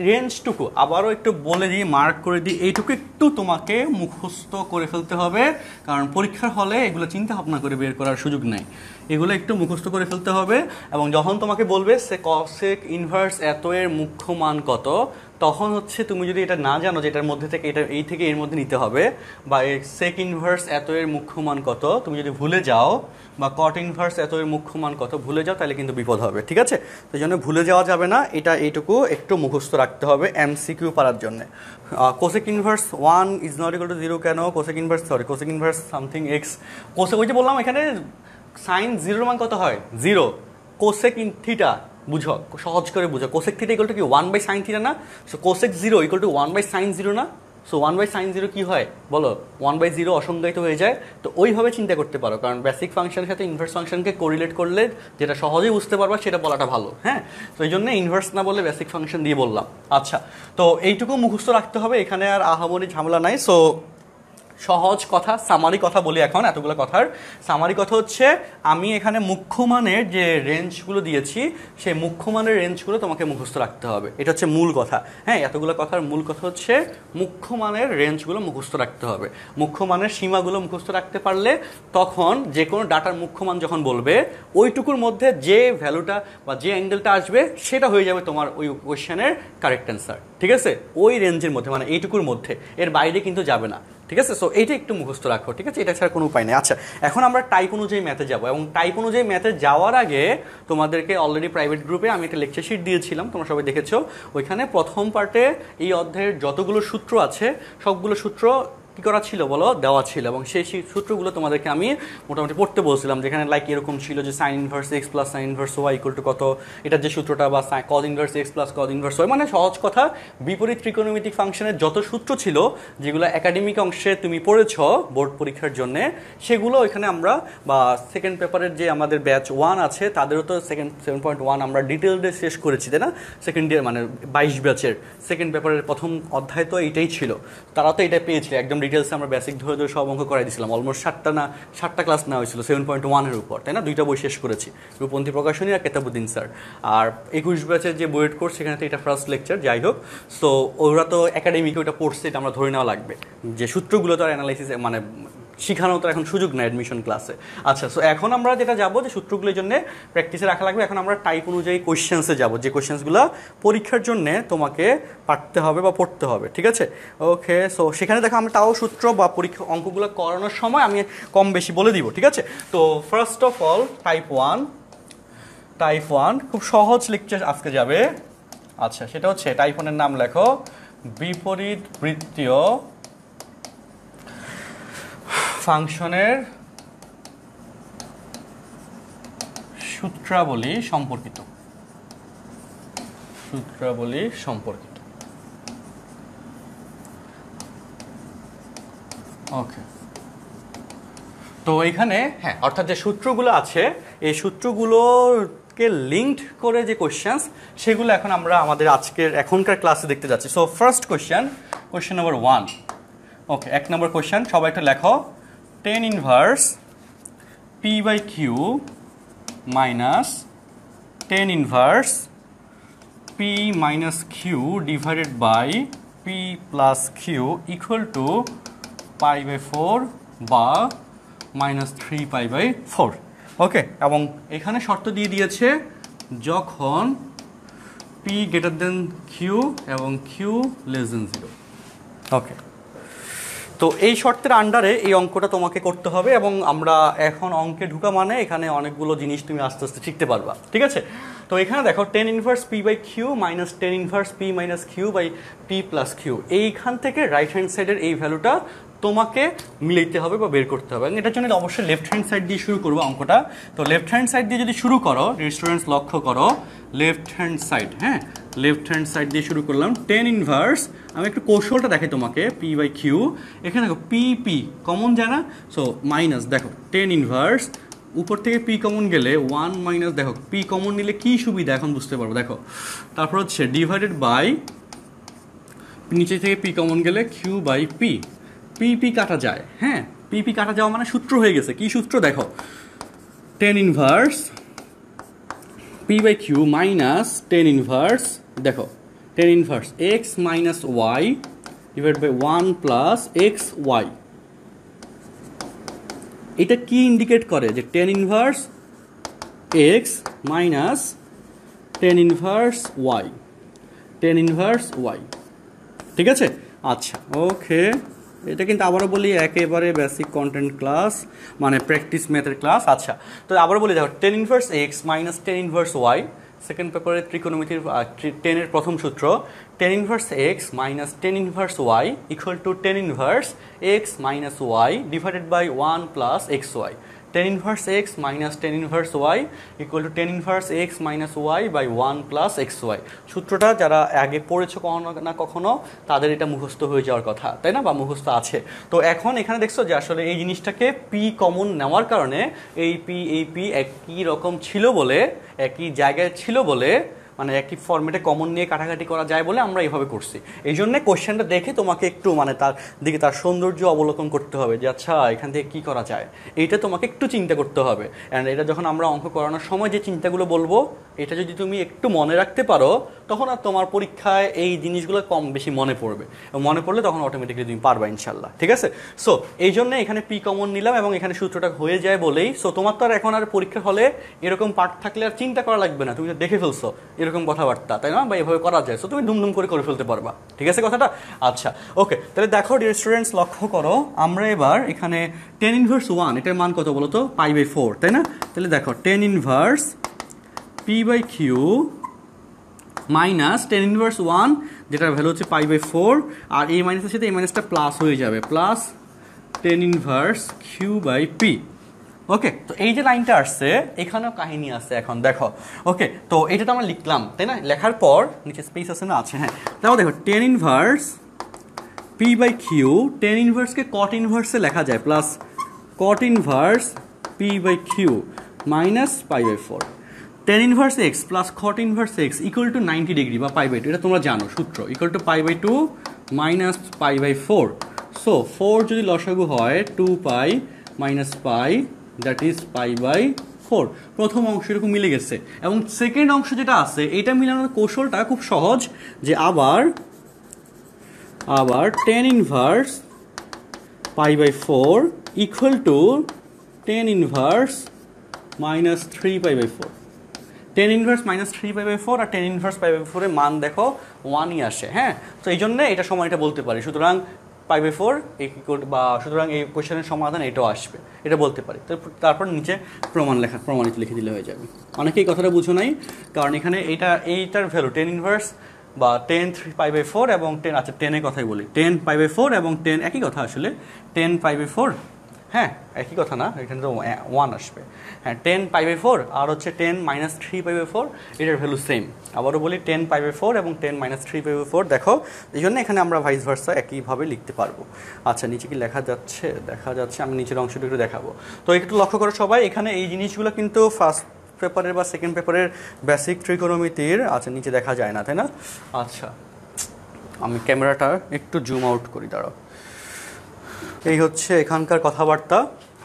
রেঞ্জটুকু আবারও একটু বলে দিই, মার্ক করে দিই, এইটুকু একটু তোমাকে মুখস্থ করে ফেলতে হবে, কারণ পরীক্ষার হলে এগুলো চিন্তা ভাবনা করে বের করার সুযোগ নেই, এগুলো একটু মুখস্থ করে ফেলতে হবে। এবং যখন তোমাকে বলবে সে কসেক ইনভার্স এত এর মুখ্য মান কত, তখন হচ্ছে তুমি যদি এটা না জানো যে এটার মধ্যে থেকে এটা এই থেকে এর মধ্যে নিতে হবে, বা সেক ইনভার্স এত এর মুখ্য মান কত তুমি যদি ভুলে যাও, বা কট ইনভার্স এত এর মুখ্য মান কত ভুলে যাও, তাহলে কিন্তু বিপদ হবে, ঠিক আছে? সেই জন্য ভুলে যাওয়া যাবে না, এটা এইটুকু একটু মুখস্থ রাখতে হবে এমসিকিউ পারার জন্য। Cosec inverse 1 is not equal to 0 কেন, cosec inverse something x, cosec ওই যে বললাম এখানে সাইন 0 মান কত হয় 0, কোসেক ইন থিটা বুঝো, সহজ করে বুঝো, কোসেক থিটা ইকুয়াল টু কি 1/sin থিটা না? So cosec 0 equal to 1/sin 0 না? সো 1/sin 0 কি হয় বলো, 1/0 অসংজ্ঞায়িত হয়ে যায়। তো ওইভাবে চিন্তা করতে পারো, কারণ বেসিক ফাংশনের সাথে ইনভার্স ফাংশনকে কোরিলেট করলে যেটা সহজেই বুঝতে পারবা সেটা বলাটা ভালো। হ্যাঁ, তো এই জন্য ইনভার্স না বলে বেসিক ফাংশন দিয়ে বললাম। আচ্ছা, তো এইটুকু মুখস্থ রাখতে হবে, এখানে আর আহামরি ঝামেলা নাই। সো সহজ কথা, সামারি কথা বলি এখন, এতগুলো কথার সামারি কথা হচ্ছে, আমি এখানে মুখ্য মানের যে রেঞ্জগুলো দিয়েছি সেই মুখ্য মানের রেঞ্জগুলো তোমাকে মুখস্থ রাখতে হবে, এটা হচ্ছে মূল কথা। হ্যাঁ, এতগুলো কথার মূল কথা হচ্ছে মুখ্য মানের রেঞ্জগুলো মুখস্থ রাখতে হবে, মুখ্য মানের সীমাগুলো মুখস্থ রাখতে পারলে তখন যে কোনো ডাটার মুখ্য মান যখন বলবে ওইটুকুর মধ্যে যে ভ্যালুটা বা যে অ্যাঙ্গেলটা আসবে সেটা হয়ে যাবে তোমার ওই কোয়েশ্চেনের কারেক্ট অ্যান্সার, ঠিক আছে? ওই রেঞ্জের মধ্যে, মানে এইটুকুর মধ্যে, এর বাইরে কিন্তু যাবে না, ঠিক আছে? সো এইটা একটু মুখস্থ রাখো, ঠিক আছে? এটা ছাড়া কোনো উপায় নেই। আচ্ছা, এখন আমরা টাইপ অনুযায়ী ম্যাথে যাবো, এবং টাইপ অনুযায়ী ম্যাথে যাওয়ার আগে তোমাদেরকে অলরেডি প্রাইভেট গ্রুপে আমি একটা লেকচার শিট দিয়েছিলাম, তোমরা সবাই দেখেছো। ওইখানে প্রথম পার্টে এই অধ্যায়ের যতগুলো সূত্র আছে সবগুলো সূত্র কী করা ছিল বলো, দেওয়া ছিল, এবং সেই সূত্রগুলো তোমাদেরকে আমি মোটামুটি পড়তে বলছিলাম, যেখানে লাইক এরকম ছিল যে sine inverse x plus sine inverse y equal to কত, এটার যে সূত্রটা, বা cos inverse x plus cos inverse y, মানে সহজ কথা বিপরীত ত্রিকোণমিতিক ফাংশনের যত সূত্র ছিল যেগুলো একাডেমিক অংশে তুমি পড়েছ বোর্ড পরীক্ষার জন্য, সেগুলো এখানে আমরা, বা সেকেন্ড পেপারের যে আমাদের ব্যাচ 1 আছে তাদেরও তো 7.1 আমরা ডিটেলসে শেষ করেছি, তাই না? সেকেন্ড ইয়ার মানে 22 ব্যাচের সেকেন্ড পেপারের প্রথম অধ্যায় তো এইটাই ছিল, তারা তো এটা পেয়েছিল একদম ডিটেলসে, আমরা বেসিক ধরে ধরে সব অঙ্ক করাই দিয়েছিলাম, অলমোস্ট 7টা ক্লাস নেওয়া হয়েছিল 7.1 এর উপর, তাই না? 2টা বই শেষ করেছি, রূপন্থী প্রকাশনী আর কেতাবুদ্দিন স্যার। আর 21 ব্যাচের যে বইয়ের কোর্স সেখানে তো এটা ফার্স্ট লেকচার, যাই হোক। সো ওরা তো একাডেমিকে ওটা পড়ছে, এটা আমরা ধরে নেওয়া লাগবে, যে সূত্রগুলো তো আর অ্যানালাইসিস মানে শেখানো তো এখন সুযোগ নেই অ্যাডমিশন ক্লাসে। আচ্ছা, সো এখন আমরা যেটা যাবো যে সূত্রগুলোর জন্য প্র্যাকটিসে রাখা লাগবে, এখন আমরা টাইপ অনুযায়ী কোয়েশ্চেন্সে যাবো, যে কোয়েশ্চেন্সগুলো পরীক্ষার জন্য তোমাকে পাঠতে হবে বা পড়তে হবে, ঠিক আছে? ওকে, সো সেখানে দেখো আমি তাও সূত্র বা পরীক্ষা অঙ্কগুলো করানোর সময় আমি কম বেশি বলে দিব, ঠিক আছে? তো ফার্স্ট অফ অল টাইপ 1 খুব সহজ লেকচার আজকে যাবে। আচ্ছা, সেটা হচ্ছে টাইপ 1 এর নাম লেখো বিপরীত বৃত্তীয় ফাংশনের সূত্রাবলী সম্পর্কিত। ওকে, তো এখানে হ্যাঁ অর্থাৎ যে সূত্রগুলো আছে এই সূত্রগুলোকে লিঙ্কড করে যে কোশ্চেন্স সেগুলো এখন আমরা আমাদের আজকের এখনকার ক্লাসে দেখতে যাচ্ছি। So first question number 1। ওকে, 1 নম্বর কোশ্চেন, সবাই একটু লেখো। tan inverse p/q minus tan inverse p minus q divided by p plus q equal to pi/4 বা -3 pi/4। ওকে, এবং এখানে শর্ত দিয়ে দিয়েছে যখন p greater than q এবং q less than 0। ওকে, তো এই শর্তের আন্ডারে এই অঙ্কটা তোমাকে করতে হবে এবং আমরা এখন অঙ্কে ঢুকা মানে এখানে অনেকগুলো জিনিস তুমি আস্তে আস্তে শিখতে পারবা, ঠিক আছে? তো এখানে দেখো tan inverse p/q minus tan inverse p minus q by p plus q, এইখান থেকে রাইট হ্যান্ড সাইডের এই ভ্যালুটা তোমাকে মিলাইতে হবে বা বের করতে হবে। এটার জন্য অবশ্যই লেফট হ্যান্ড সাইড দিয়ে শুরু করবো অঙ্কটা। তো লেফট হ্যান্ড সাইড দিয়ে যদি শুরু করো, স্টুডেন্টস লক্ষ্য করো লেফট হ্যান্ড সাইড, হ্যাঁ লেফট হ্যান্ড সাইড দিয়ে শুরু করলাম। tan ইনভার্স, আমি একটু কৌশলটা দেখাই তোমাকে, p/q, এখানে দেখো p কমন যায় না, সো মাইনাস, দেখো tan ইনভার্স উপর থেকে p কমন গেলে 1 মাইনাস, দেখো p কমন নিলে কি সুবিধা এখন বুঝতে পারবো। দেখো তারপর হচ্ছে ডিভাইডেড বাই, নিচে থেকে p কমন গেলে q বাই p, p কাটা যায়, হ্যাঁ p কাটা যাওয়া মানে সূত্র হয়ে গেছে। কি সূত্র দেখো, tan inverse p/q minus tan inverse, দেখো tan inverse x minus y divide by 1 plus xy। এটা কি ইন্ডিকেট করে যে tan inverse x minus tan inverse y, tan inverse y, ঠিক আছে? আচ্ছা, ওকে, এটা কিন্তু আবারও বলি একেবারে বেসিক কন্টেন্ট ক্লাস, মানে প্র্যাকটিস ম্যাথের ক্লাস। আচ্ছা, তো আবারও বলি, দেখো tan inverse x minus tan inverse y, second পেপারের ত্রিকোণমিতির 10 এর প্রথম সূত্র, tan inverse x minus tan inverse y equal to tan inverse x minus y divided by 1 plus xy। tan inverse x minus tan inverse y equal to tan inverse x minus y by 1 plus xy। সূত্রটা যারা আগে পড়েছো কখনো না কখনো তাদের এটা মুখস্থ হয়ে যাওয়ার কথা, তাই না, বা মুখস্থ আছে। তো এখন এখানে দেখছো যে আসলে এই জিনিসটাকে p কমন নেওয়ার কারণে এই p একই রকম ছিল বলে, একই জায়গায় ছিল বলে, মানে একই ফর্মেটে কমন নিয়ে কাটাকাটি করা যায় বলে আমরা এইভাবে করছি। এই জন্য কোশ্চেনটা দেখে তোমাকে একটু মানে তার দিকে তার সৌন্দর্য অবলোকন করতে হবে যে আচ্ছা এখান থেকে কী করা যায়, এইটা তোমাকে একটু চিন্তা করতে হবে। অ্যান্ড এটা যখন আমরা অঙ্ক করানোর সময় যে চিন্তাগুলো বলবো, এটা যদি তুমি একটু মনে রাখতে পারো তখন আর তোমার পরীক্ষায় এই জিনিসগুলো কম বেশি মনে পড়বে, মনে পড়লে তখন অটোমেটিকলি তুমি পারবা ইনশাল্লাহ, ঠিক আছে? সো এই জন্য এখানে p কমন নিলাম এবং এখানে সূত্রটা হয়ে যায় বলেই, সো তোমার তো আর এখন আর পরীক্ষার হলে এরকম পার্ট থাকলে আর চিন্তা করা লাগবে না, তুমি তো দেখে ফেলছো এরকম কথাবার্তা, তাই না, বা এভাবে করা যায়, সো তুমি দুমদুম করে ফেলতে পারবা, ঠিক আছে কথাটা? আচ্ছা, ওকে, তাহলে দেখো ডিয়ার স্টুডেন্টস লক্ষ্য করো, আমরা এবার এখানে tan ইনভার্স 1 এটার মান কত বলো তো, pi/4, তাই না? তাহলে দেখো tan inverse p/q minus tan inverse 1 যেটার ভ্যালু হচ্ছে pi/4, আর এই মাইনাসের সাথে এই মাইনাসটা প্লাস হয়ে যাবে, প্লাস tan ইনভার্স q/p। ওকে, তো এই যে লাইনটা আসছে এখানেও কাহিনী আছে এখন দেখো। ওকে, তো এটা তো আমরা লিখলাম, তাই না? লেখার পর নিচে স্পেস আছে না, আছে, হ্যাঁ, তাও দেখো tan inverse p/q, tan ইনভার্সকে cot ইনভার্সে লেখা যায়, plus cot inverse p/q minus pi/4, tan inverse x plus cot inverse x equal two 90 degree বা pi/2, এটা তোমরা জানো সূত্র, equal to pi/2 minus pi/4। So 4 যদি লসাগু হয় 2 pi minus pi, that is pi/4। প্রথম অংশ এরকম মিলে গেছে, এবং সেকেন্ড অংশ যেটা আছে এটা মিলানোর কৌশলটা খুব সহজ, যে আবার tan inverse pi/4 equal to tan inverse minus 3 pi/4। tan inverse minus 3 pi/4 আর tan ইনভার্স pi/4 এর মান দেখো 1ই আসে, হ্যাঁ। তো এই জন্য এটা সময় এটা বলতে পারি, সুতরাং pi/4 বা সুতরাং এই কোশ্চেনের সমাধান এটাও আসবে, এটা বলতে পারি। তারপর নিচে প্রমাণিত লিখে দিলে হয়ে যাবে। অনেকে এই কথাটা বুঝো নাই, কারণ এখানে এইটার ভ্যালু tan ইনভার্স বা tan 3 pi/4 এবং 10, আচ্ছা 10 এর কথাই বলি, 10 pi/4 এবং 10 একই কথা আসলে, 10 pi/4, হ্যাঁ একই কথা না, এখানে তো 1 আসবে। হ্যাঁ 10 পাই বাই 4 আর হচ্ছে 10 মাইনাস 3 পাই বাই 4, এটার ভ্যালু সেম। আবারও বলি 10 পাই বাই 4 এবং 10 মাইনাস 3 পাই বাই 4, দেখো এই জন্য এখানে আমরা ভাইস ভার্সা একইভাবে লিখতে পারবো। আচ্ছা নিচে কি লেখা যাচ্ছে? দেখা যাচ্ছে, আমি নিচের অংশটা একটু দেখাবো। তো একটু লক্ষ্য করো সবাই, এখানে এই জিনিসগুলো কিন্তু ফার্স্ট পেপারের বা সেকেন্ড পেপারের বেসিক ট্রিকোনোমিতির, আচ্ছা নিচে দেখা যায় না তাই না? আচ্ছা আমি ক্যামেরাটা একটু জুম আউট করি, দাঁড়াও। এই হচ্ছে এখানকার কথাবার্তা।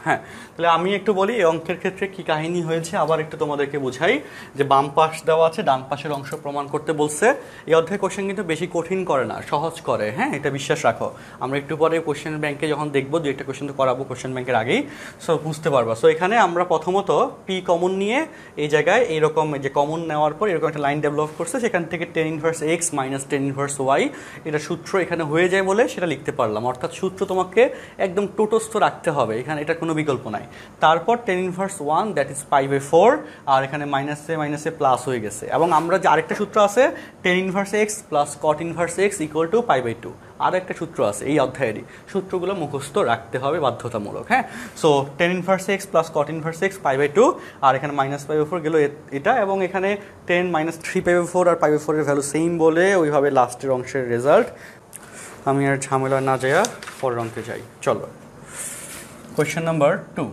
হ্যাঁ তাহলে আমি একটু বলি এই অঙ্কের ক্ষেত্রে কি কাহিনী হয়েছে, আবার একটু তোমাদেরকে বোঝাই। যে বাম পাশ দেওয়া আছে, ডান পাশের অংশ প্রমাণ করতে বলছে। এই অধ্যায় কোশ্চেন কিন্তু বেশি কঠিন করে না, সহজ করে, হ্যাঁ এটা বিশ্বাস রাখো। আমরা একটু পরে কোশ্চেন ব্যাংকে যখন দেখবো, দু একটা কোশ্চেন তো করাবো কোশ্চেন ব্যাংকের আগেই, সো বুঝতে পারবা। সো এখানে আমরা প্রথমত পি কমন নিয়ে এই জায়গায় এইরকম যে কমন নেওয়ার পর এরকম একটা লাইন ডেভেলপ করছে, সেখান থেকে tan inverse x minus tan inverse y, এটা সূত্র এখানে হয়ে যায় বলে সেটা লিখতে পারলাম। অর্থাৎ সূত্র তোমাকে একদম টোটস্থ রাখতে হবে, এখানে এটা কোনো বিকল্প নাই। তারপর tan inverse 1 that is pi by 4, আর এখানে মাইনাসে মাইনাসে প্লাস হয়ে গেছে। এবং আমরা যে আরেকটা সূত্র আছে tan inverse x plus cot inverse x equal to pi by 2, আর একটা সূত্র আছে এই অধ্যায়েরই। সূত্রগুলো মুখস্থ রাখতে হবে বাধ্যতামূলক। হ্যাঁ so tan inverse x plus cot inverse x pi by 2, আর এখানে মাইনাস পাই বাই 4 গেল এটা, এবং এখানে 10 মাইনাস 3 পাই বাই 4 আর পাই বাই 4 এর ভ্যালু সেম বলে ওইভাবে লাস্টের অংশের রেজাল্ট। আমি আর ঝামেলা না যাইয়া পরের অঙ্কে যাই, চলো। কোয়েশ্চেন নাম্বার 2,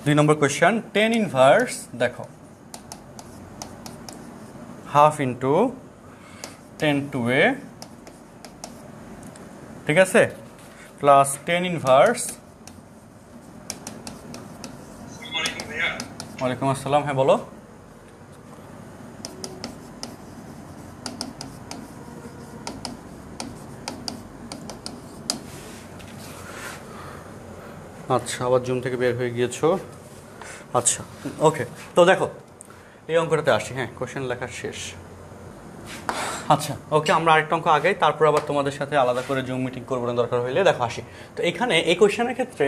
2 নম্বর কোয়েশ্চেন। টেন ইনভার্স দেখো হাফ ইন্টু 10 টু এ, ঠিক আছে, প্লাস 10 ইনভার্স, ওয়ালাইকুম আসসালাম, হ্যাঁ বলো। আচ্ছা আবার জুম থেকে বের হয়ে গিয়েছো, আচ্ছা ওকে। তো দেখো এই অঙ্কটাতে আসি, হ্যাঁ কোশ্চেন লেখা শেষ। আচ্ছা ওকে, আমরা আরেকটা অঙ্ক আগে, তারপর আবার তোমাদের সাথে আলাদা করে জুম মিটিং করবো না দরকার হইলে। দেখো আসি, তো এখানে এই কোশ্চেনের ক্ষেত্রে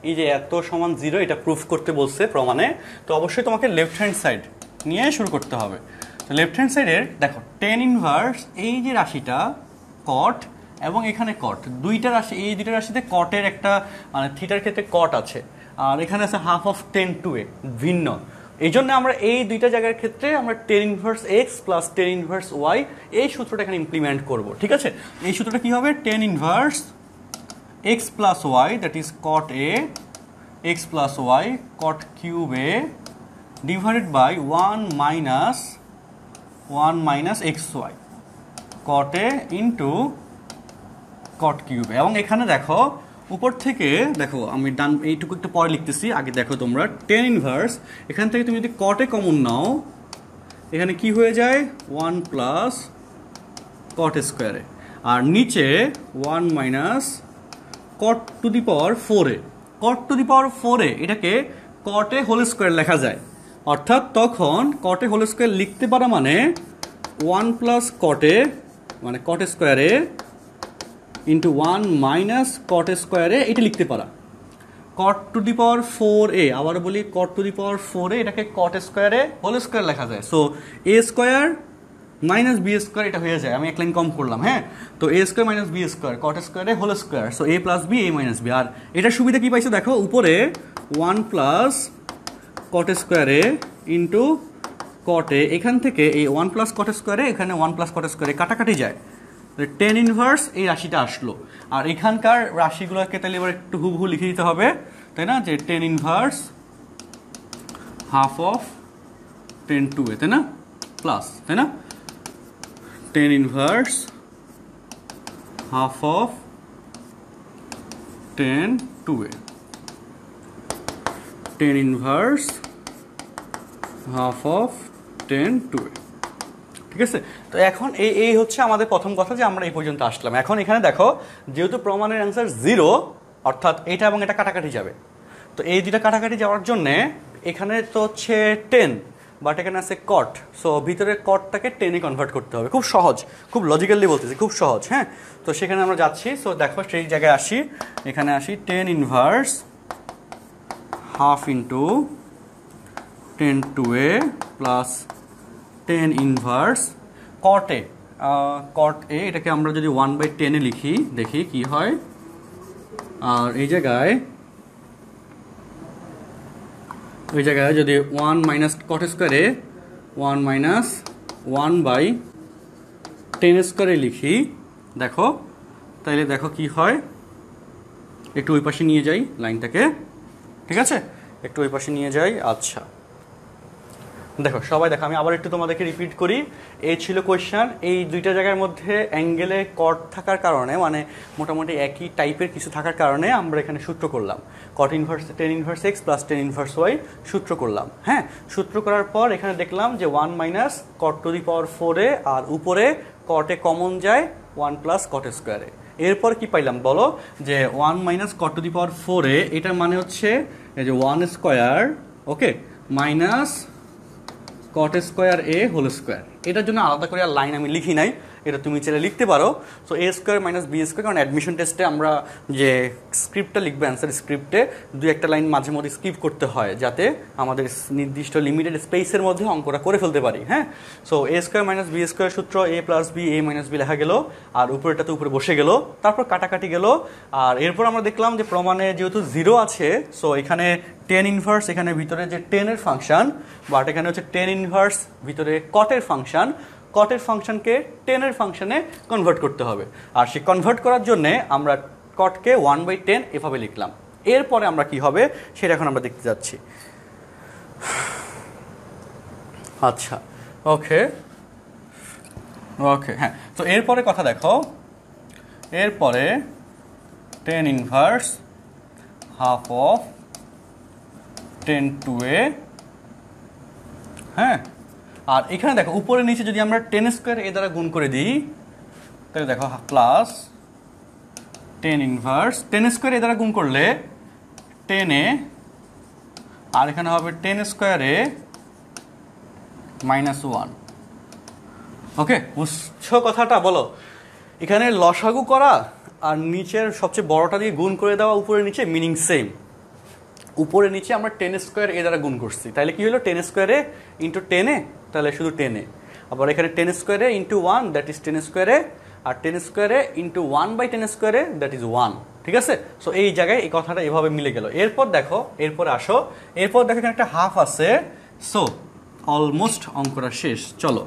এই যে এত সমান 0 এটা প্রুফ করতে বলছে প্রমাণে, তো অবশ্যই তোমাকে লেফট হ্যান্ড সাইড নিয়ে শুরু করতে হবে। তো লেফট হ্যান্ড সাইডের দেখো টেন ইনভার্স এই যে রাশিটা কট, এবং এখানে কট, দুইটা রাশি, এই দুইটা রাশিতে কটের একটা মানে থিটার ক্ষেত্রে কট আছে, আর এখানে আছে হাফ অফ 10 টু এ ভিন্ন। এই জন্য আমরা এই দুইটা জায়গার ক্ষেত্রে আমরা tan inverse x plus tan inverse y এই সূত্রটা এখানে ইমপ্লিমেন্ট করব, ঠিক আছে। এই সূত্রটা কি হবে? Tan inverse x plus y that is cot a x plus y cot cube a divided by 1 minus x y cot a into cot cube. এবং এখানে দেখো উপর থেকে দেখো, আমি ডান এইটুকু একটু পরে লিখতেছি, আগে দেখো তোমরা টেন ইনভার্স, এখান থেকে তুমি যদি কটে কমন নাও, এখানে কি হয়ে যায় 1 প্লাস কট স্কোয়ারে, আর নিচে 1 minus cot to the power 4a, cot to the power 4a এটাকে কটে হোল স্কোয়ার লেখা যায়। অর্থাৎ তখন কটে হোল স্কোয়ার লিখতে পারা মানে 1 প্লাস কটে মানে কট স্কোয়ারে ইন্টু 1 মাইনাস কট স্কোয়ারে এটা লিখতে পারা। কট টু দি পাওয়ার 4a, আবার বলি কট টু দি পাওয়ার 4a এটাকে কট স্কোয়ারে হোল স্কোয়ার লেখা যায়। সো এ স্কোয়ার মাইনাস বি স্কোয়ার এটা হয়ে যায়, আমি এক লাইন কম করলাম। হ্যাঁ তো a square minus b square cot স্কোয়ারে whole square, so a plus b a minus b. আর এটার সুবিধা কি পাইছো দেখো, উপরে 1 প্লাস কট স্কোয়ারে ইন্টু কটে, এখান থেকে এই 1 প্লাস কট স্কোয়ারে এখানে 1 প্লাস কট স্কোয়ারে কাটাকাটি যায়, টেন ইনভার্স এই রাশিটা আসলো। আর এখানকার রাশিগুলোকে তাহলে এবার একটু হুবহু লিখে দিতে হবে, তাই না, যে tan inverse half of 10 to a, তাই না, প্লাস, তাই না, tan inverse half of 10 to a, tan inverse half of 10 to a, ঠিক আছে। তো এখন এই হচ্ছে আমাদের প্রথম কথা যে আমরা এই পর্যন্ত আসলাম। এখন এখানে দেখো যেহেতু প্রমাণের অ্যান্সার 0, অর্থাৎ এটা এবং এটা কাটাকাটি যাবে, তো এই দুটা কাটাকাটি যাওয়ার জন্যে এখানে তো হচ্ছে 10, বাট এখানে আছে কট, সো ভিতরের কটটাকে 10-এ কনভার্ট করতে হবে। খুব সহজ, খুব লজিক্যালি বলতেছি, খুব সহজ। হ্যাঁ তো সেখানে আমরা যাচ্ছি। সো দেখো সেই জায়গায় আসি, এখানে আসি tan inverse half into 10 to a plus 10 inverse cot a, cot a এটাকে আমরা যদি 1/10-এ লিখি, দেখি কি হয়, আর এই জায়গায় যদি 1 মাইনাস কট স্কোয়ারে 1 মাইনাস 1/10 স্কোয়ারে লিখি, দেখো তাইলে দেখো কি হয়, একটু ওই পাশে নিয়ে যাই লাইনটাকে, ঠিক আছে, একটু ওই পাশে নিয়ে যাই। আচ্ছা দেখো সবাই দেখো, আমি আবার একটু তোমাদেরকে রিপিট করি। এই ছিল কোয়েশ্চেন, এই দুইটা জায়গার মধ্যে অ্যাঙ্গেলে কট থাকার কারণে, মানে মোটামুটি একই টাইপের কিছু থাকার কারণে আমরা এখানে সূত্র করলাম কট inverse tan inverse x plus tan inverse y সূত্র করলাম। হ্যাঁ, সূত্র করার পর এখানে দেখলাম যে 1 মাইনাস কট টু দি পাওয়ার 4 আর উপরে কটে কমন যায় 1 প্লাস কট স্কোয়ারে। এরপর কি পাইলাম বলো, যে 1 মাইনাস কট টু দি পাওয়ার 4 এটার মানে হচ্ছে এই যে 1 স্কোয়ার, ওকে, মাইনাস কট স্কোয়ার এ হোল স্কোয়ার। এটার জন্য আলাদা করে আর লাইন আমি লিখি নাই, এটা তুমি চাইলে লিখতে পারো। সো এ স্কোয়ার মাইনাস বি স্কোয়ার, কারণ অ্যাডমিশন টেস্টে আমরা যে স্ক্রিপ্টটা লিখবো অ্যান্সার স্ক্রিপ্টে দুই একটা লাইন মাঝে মধ্যে স্কিপ করতে হয়, যাতে আমাদের নির্দিষ্ট লিমিটেড স্পেসের মধ্যে অঙ্কটা করে ফেলতে পারি। হ্যাঁ, সো এ স্কোয়ার মাইনাস বি স্কোয়ার সূত্র এ plus b, a minus B লেখা গেল, আর উপরেটাতে উপরে বসে গেল, তারপর কাটাকাটি গেল। আর এরপর আমরা দেখলাম যে প্রমাণে যেহেতু 0 আছে, সো এখানে tan ইনভার্স, এখানে ভিতরে যে tan এর ফাংশন, বাট এখানে হচ্ছে tan ইনভার্স ভিতরে কটের ফাংশন, কটের ফাংশনকে tan এর ফাংশনে কনভার্ট করতে হবে। আর সেই কনভার্ট করার জন্য আমরা কটকে 1/10 এভাবে লিখলাম। এরপরে আমরা কি হবে সেটা এখন আমরা দেখতে যাচ্ছি। আচ্ছা, ওকে, হ্যাঁ, তো এরপরে কথা দেখো, এরপরে tan inverse half of tan 2a, হ্যাঁ, আর এখানে দেখো উপরে নিচে যদি আমরা tan স্কোয়ার এ দ্বারা গুণ করে দিই, তাহলে দেখো plus tan inverse tan square a দ্বারা গুণ করলে tan a, আর এখানে হবে tan স্কোয়ার এ -1। ওকে, বুঝছো কথাটা? বলো, এখানে লসাগু করা আর নিচের সবচেয়ে বড়টা দিয়ে গুণ করে দেওয়া উপরে নিচে মিনিং সেম। উপরে নিচে আমরা tan স্কোয়ার এ দ্বারা গুণ করছি, তাহলে কি হলো tan square a into tan a, তাহলে শুধু tan এ। আবার এখানে tan square a into 1, that is tan square a, আর tan square a into 1/tan square a, that is 1। ঠিক আছে, সো এই জায়গায় এই কথাটা এভাবে মিলে গেল। এরপর দেখো, এরপর আসো, এরপর দেখো এখানে একটা হাফ আছে, সো অলমোস্ট অঙ্কটা শেষ। চলো,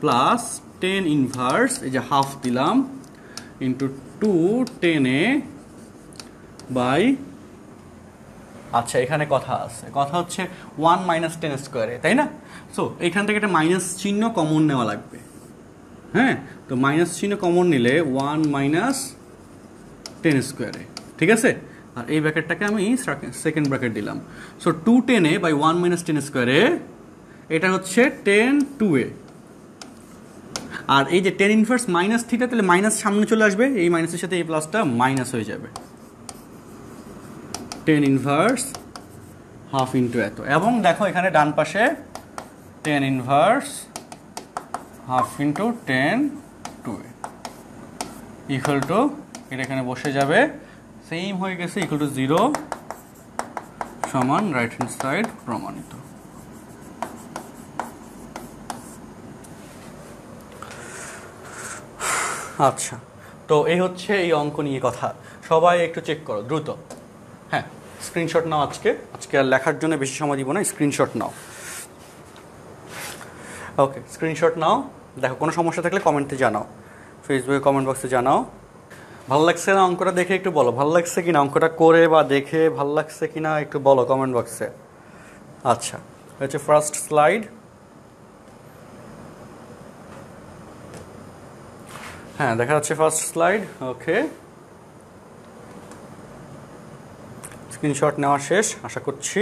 প্লাস tan ইনভার্স, এই যে হাফ দিলাম, ইন্টু 2 tan a বাই, আচ্ছা এখানে কথা আছে, কথা হচ্ছে 1 মাইনাস tan স্কোয়ারে, তাই না? সো এখান থেকে একটা মাইনাস চিহ্ন কমন নেওয়া লাগবে। হ্যাঁ, তো মাইনাস চিহ্ন কমন নিলে 1 মাইনাস tan স্কোয়ারে, ঠিক আছে, আর এই ব্র্যাকেটটাকে আমি সেকেন্ড ব্র্যাকেট দিলাম। So 2 tan a by 1 minus tan স্কোয়ারে, এটা হচ্ছে tan 2a। আর এই যে tan ইনভার্স মাইনাস থিটা, তাহলে মাইনাস সামনে চলে আসবে, এই মাইনাসের সাথে এই প্লাসটা মাইনাস হয়ে যাবে, tan ইনভার্স হাফ ইন্টু এত। এবং দেখো এখানে ডান পাশে tan inverse half into tan 2a equal to, এটা এখানে বসে যাবে, সেম হয়ে গেছে, ইকুয়াল টু 0 সমান রাইট হ্যান্ড সাইড প্রমাণিত। আচ্ছা, তো এই হচ্ছে এই অঙ্ক নিয়ে কথা। সবাই একটু চেক করো দ্রুত। হ্যাঁ, স্ক্রিনশট নাও, আজকে আর লেখার জন্য বেশি সময় দিব না, স্ক্রিনশট নাও। ওকে, স্ক্রিনশট নাও। দেখো কোনো সমস্যা থাকলে কমেন্টে জানাও, ফেসবুকে কমেন্ট বক্সে জানাও। ভালো লাগছে না অঙ্কটা দেখে একটু বলো, ভালো লাগছে কিনা অঙ্কটা করে বা দেখে ভালো লাগছে কিনা একটু বলো কমেন্ট বক্সে। আচ্ছা, হচ্ছে ফার্স্ট স্লাইড। হ্যাঁ, দেখা যাচ্ছে ফার্স্ট স্লাইড। ওকে, স্ক্রিনশট নেওয়া শেষ আশা করছি।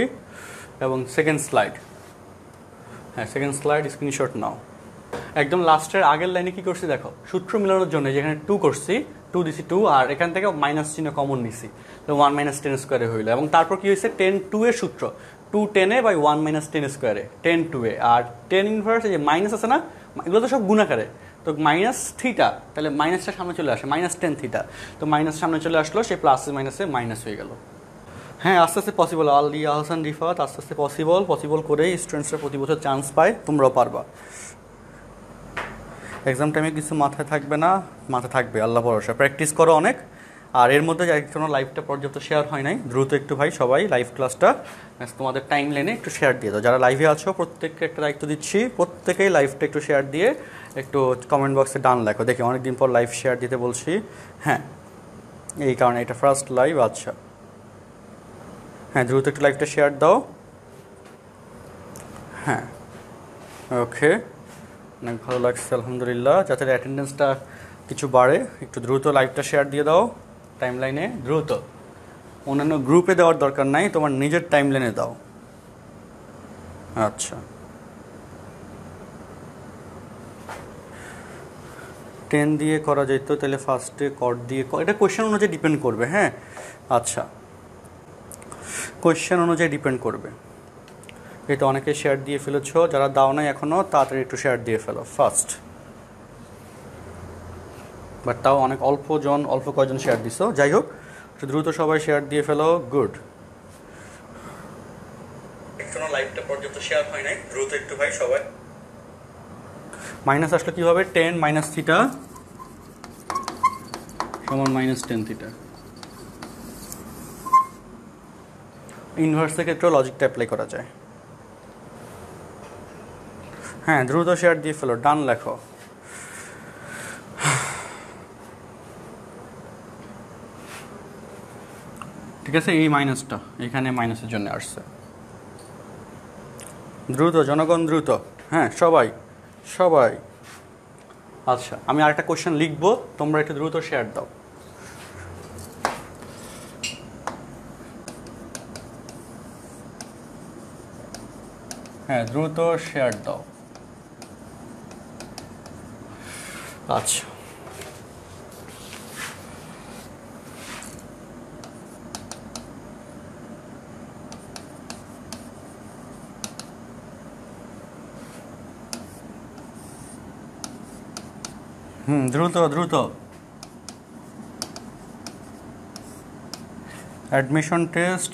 এবং সেকেন্ড স্লাইড, হ্যাঁ সেকেন্ড স্লাইড, স্ক্রিনশট নাও। একদম লাস্টের আগের লাইনে কি করছি দেখো, সূত্র মিলানোর জন্য যেখানে 2 করছি, 2 দিছি 2, আর এখান থেকে মাইনাস চিহ্ন কমন নিছি, তো 1 মাইনাস tan স্কোয়ারে হইলো। এবং তারপর কি হয়েছে, tan 2 এর সূত্র 2 tan a by 1 minus tan স্কোয়ারে, tan 2a। আর tan ইনভার্স এই যে মাইনাস আছে না, এগুলো তো সব গুণাকারে, তো মাইনাস থিটা, তাহলে মাইনাসটা সামনে চলে আসে, মাইনাস tan থিটা, তো মাইনাস সামনে চলে আসলো, সেই প্লাসে মাইনাসে মাইনাস হয়ে গেল। হ্যাঁ, আস্তে আস্তে পসিবল, আলী আহসান রিফাত, আস্তে আস্তে পসিবল করেই স্টুডেন্টসরা প্রতি বছর চান্স পায়, তোমরাও পারবা। এক্সাম টাইমে কিছু মাথায় থাকবে না, মাথায় থাকবে, আল্লাহ ভরসা। প্র্যাকটিস করো অনেক, আর এর মধ্যে কোনো লাইভটা পর্যাপ্ত শেয়ার হয় নাই, দ্রুত একটু ভাই সবাই লাইভ ক্লাসটা তোমাদের টাইম লেনে একটু শেয়ার দিয়ে দাও। যারা লাইভে আছো প্রত্যেককে একটা দায়িত্ব দিচ্ছি, প্রত্যেকেই লাইভটা একটু শেয়ার দিয়ে একটু কমেন্ট বক্সে ডান লেখো। দেখি অনেকদিন পর লাইভ শেয়ার দিতে বলছি, হ্যাঁ এই কারণে এটা ফার্স্ট লাইভ। আচ্ছা হ্যাঁ দ্রুত একটু লাইভটা শেয়ার দাও। হ্যাঁ ওকে, অনেক ভালো লাগছে আলহামদুলিল্লাহ। যাতে অ্যাটেন্ডেন্সটা কিছু বাড়ে, একটু দ্রুত লাইভটা শেয়ার দিয়ে দাও টাইম লাইনে, দ্রুত। অন্যান্য গ্রুপে দেওয়ার দরকার নাই, তোমার নিজের টাইম লাইনে দাও। আচ্ছা 10 দিয়ে করা যেত, তাহলে ফার্স্টে কট দিয়ে, এটা কোয়েশ্চেন অনুযায়ী ডিপেন্ড করবে। হ্যাঁ আচ্ছা কোয়েশ্চেন অনুযায়ী ডিপেন্ড করবে। এই তো অনেকে শেয়ার দিয়ে ফেলেছো, যারা দাও নাই এখনও তাড়াতাড়ি একটু শেয়ার দিয়ে ফেলো ফার্স্ট। বাট তাও অনেক অল্প কয়জন শেয়ার দিছো, যাই হোক দ্রুত সবাই শেয়ার দিয়ে ফেলো। গুড, এখনো লাইভটা পর্যন্ত শেয়ার হয় নাই, দ্রুত একটু ভাই সবাই। মাইনাস আসলে কি হবে, 10 মাইনাস থিটা সমান -10 থিটা। ইনভার্সের ক্ষেত্রে লজিকটা অ্যাপ্লাই করা যায়। হ্যাঁ দ্রুত শেয়ার দিয়ে ফেলো, ডান লেখো। ঠিক আছে, এই মাইনাসটা এখানে মাইনাসের জন্য আসছে। দ্রুত জনগণ দ্রুত, হ্যাঁ সবাই সবাই। আচ্ছা আমি আরেকটা কোশ্চেন লিখবো, তোমরা একটু দ্রুত শেয়ার দাও। হ্যাঁ দ্রুত শেয়ার দাও। আচ্ছা দ্রুত দ্রুত। অ্যাডমিশন টেস্ট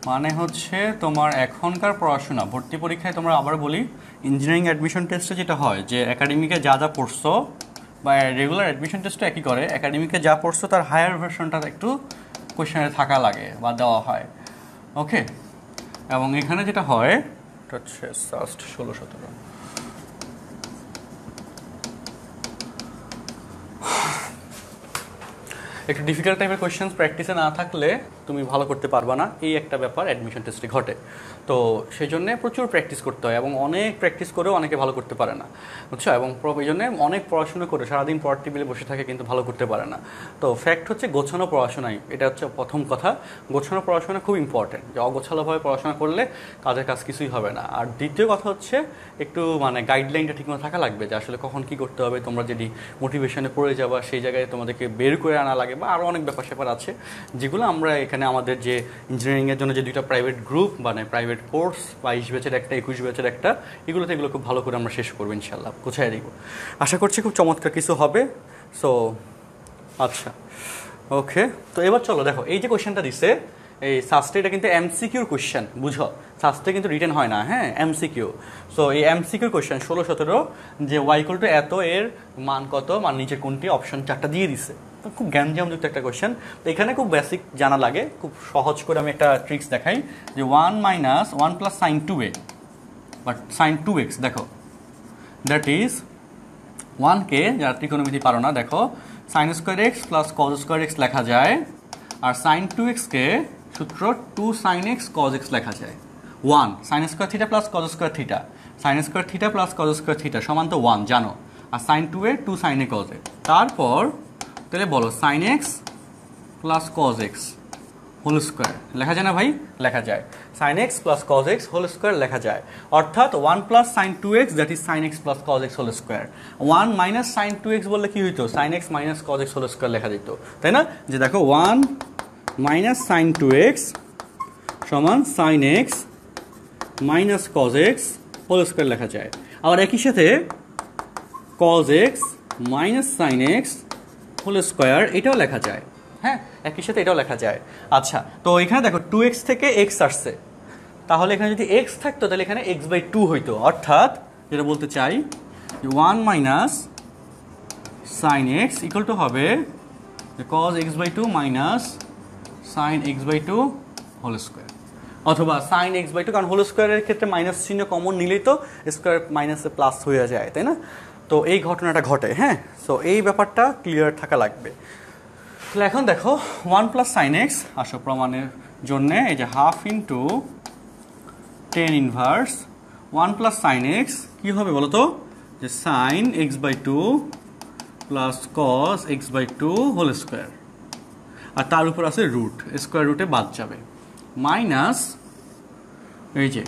মানে হচ্ছে তোমার এখনকার পড়াশোনা, ভর্তি পরীক্ষায় তোমরা আবার বলি, ইঞ্জিনিয়ারিং অ্যাডমিশন টেস্টে যেটা হয় যে একাডেমিকে যা যা পড়ছো, বা রেগুলার অ্যাডমিশন টেস্টও একই করে, একাডেমিকে যা পড়ছো তার হায়ার ভার্সনটা একটু কোয়েশ্চেনে থাকা লাগে বা দেওয়া হয়। ওকে, এবং এখানে যেটা হয় এটা হচ্ছে 16-17। একটু ডিফিকাল্ট টাইপের কোয়েশ্চেন্স প্র্যাকটিসে না থাকলে তুমি ভালো করতে পারবা না, এই একটা ব্যাপার অ্যাডমিশন টেস্টে ঘটে। তো সেই জন্যে প্রচুর প্র্যাকটিস করতে হয়, এবং অনেক প্র্যাকটিস করেও অনেকে ভালো করতে পারে না, বুঝছো। এবং এই জন্যে অনেক পড়াশোনা করে সারাদিন পড়ার টেবিলে বসে থাকে কিন্তু ভালো করতে পারে না। তো ফ্যাক্ট হচ্ছে গোছানো পড়াশোনাই, এটা হচ্ছে প্রথম কথা। গোছানো পড়াশোনা খুব ইম্পর্টেন্ট, যে অগোছালোভাবে পড়াশোনা করলে কাজের কাজ কিছুই হবে না। আর দ্বিতীয় কথা হচ্ছে একটু মানে গাইডলাইনটা ঠিকমতো থাকা লাগবে, যে আসলে কখন কী করতে হবে। তোমরা যদি মোটিভেশনে পড়ে যাবা, সেই জায়গায় তোমাদেরকে বের করে আনা লাগে, বা আরও অনেক ব্যাপার স্যাপার আছে যেগুলো আমরা এখানে আমাদের যে ইঞ্জিনিয়ারিংয়ের জন্য যে দুইটা প্রাইভেট গ্রুপ মানে প্রাইভেট কোর্স, 22 ব্যাচের একটা, 21 ব্যাচের একটা, এগুলোতে এগুলো খুব ভালো করে আমরা শেষ করবো ইনশাল্লাহ, গোছায় দিব। আশা করছি খুব চমৎকার কিছু হবে। সো আচ্ছা ওকে, তো এবার চলো দেখো এই যে কোয়েশ্চেনটা দিচ্ছে, এই সাস্টে, এটা কিন্তু এমসিকিউর কোয়েশ্চেন, বুঝো। সাস্টে কিন্তু রিটেন হয় না, হ্যাঁ এমসিকিউ। সো এই এমসিকিউর কোয়েশ্চেন 16-17 যে y = এত এর মান কত, মান নিচে কোনটি, অপশন 4টা দিয়ে দিছে। তো খুব জ্ঞানযুক্ত একটা কোয়েশ্চেন। তো এখানে খুব বেসিক জানা লাগে, খুব সহজ করে আমি একটা ট্রিক্স দেখাই, যে 1 - 1 + sin 2a, but sin 2x দেখো, দ্যাট ইজ 1কে, যারা ত্রিকোণমিতি পারো না দেখো, sin² x + cos² x লেখা যায়, আর sin 2x-কে সূত্র 2 sin x cos x লেখা যায়। 1 sin² θ + cos² θ, sin² θ + cos² θ সমান তো 1 জানো, আর sin 2a 2 sin a cos a। তারপর তাহলে বলো sin x + cos x whole square লেখা যায় না ভাই? লেখা যায়। sin x + cos x whole square লেখা যায়, অর্থাৎ 1 + sin 2x, that is sin x + cos x whole square. 1 - sin 2x বললে কি হইতো, sin x - cos x whole square লেখা যেত, তাই না? যে দেখো 1 - sin 2x সমান sin x - cos x whole square লেখা যায়। আবার একই সাথে cos x - sin x whole square এটাও লেখা যায়, হ্যাঁ একই সাথে এটাও লেখা যায়। আচ্ছা, তো এখানে দেখো 2x থেকে x আসছে, তাহলে এখানে যদি x থাকতো তাহলে এখানে x/2 হইতো, অর্থাৎ যেটা বলতে চাই 1 - sin x = হবে যে cos x/2 minus sin x/2 whole square, অথবা sin x/2, কারণ হোল স্কয়ারের ক্ষেত্রে মাইনাস চিহ্ন কমন নিলেই তো স্কয়ার মাইনাসে প্লাস হয়ে যায়, তাই না? তো এই ঘটনাটা ঘটে। হ্যাঁ, সো এই ব্যাপারটা ক্লিয়ার থাকা লাগবে। তাহলে এখন দেখো 1 প্লাস সাইন এক্স, আসো প্রমাণের জন্য এই যে half into tan inverse 1 plus sine x কী হবে বলো তো, যে sine x/2 plus cos x/2 whole square, আর তার উপর আছে রুট, স্কোয়ার রুটে বাদ যাবে, মাইনাস এই যে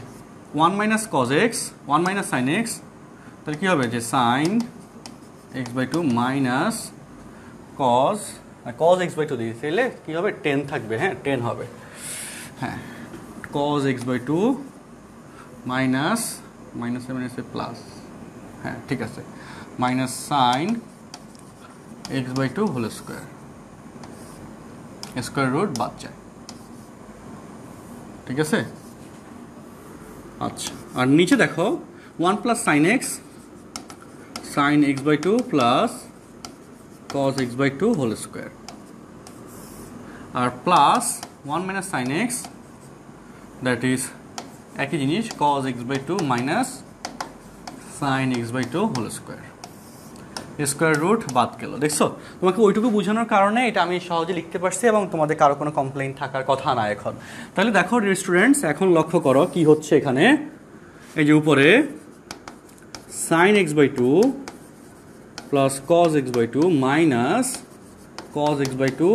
1 minus cos x 1 minus sine x, তাহলে কী হবে যে sine x/2 minus cos x/2 দিয়ে তাহলে কী হবে 10 থাকবে। হ্যাঁ 10 হবে। হ্যাঁ cos x/2 মাইনাস মাইনাসে প্লাস, হ্যাঁ ঠিক আছে, minus sine x/2 whole square, square root বাদ যায়, ঠিক আছে। আচ্ছা, আর নিচে দেখো 1 plus sine x sine x/2 plus cos x/2 whole square, আর plus 1 minus sine x, that is একই জিনিস cos x/2 minus sine x/2 whole square, square root বাদ গেল। দেখছো, তোমাকে ওইটুকু বোঝানোর কারণে এটা আমি সহজে লিখতে পারছি এবং তোমাদের কারো কোনো কমপ্লেইন থাকার কথা না এখন। তাহলে দেখো স্টুডেন্টস, এখন লক্ষ্য করো কি হচ্ছে এখানে, এই যে উপরে sine x/2 plus cos x/2 minus cos x/2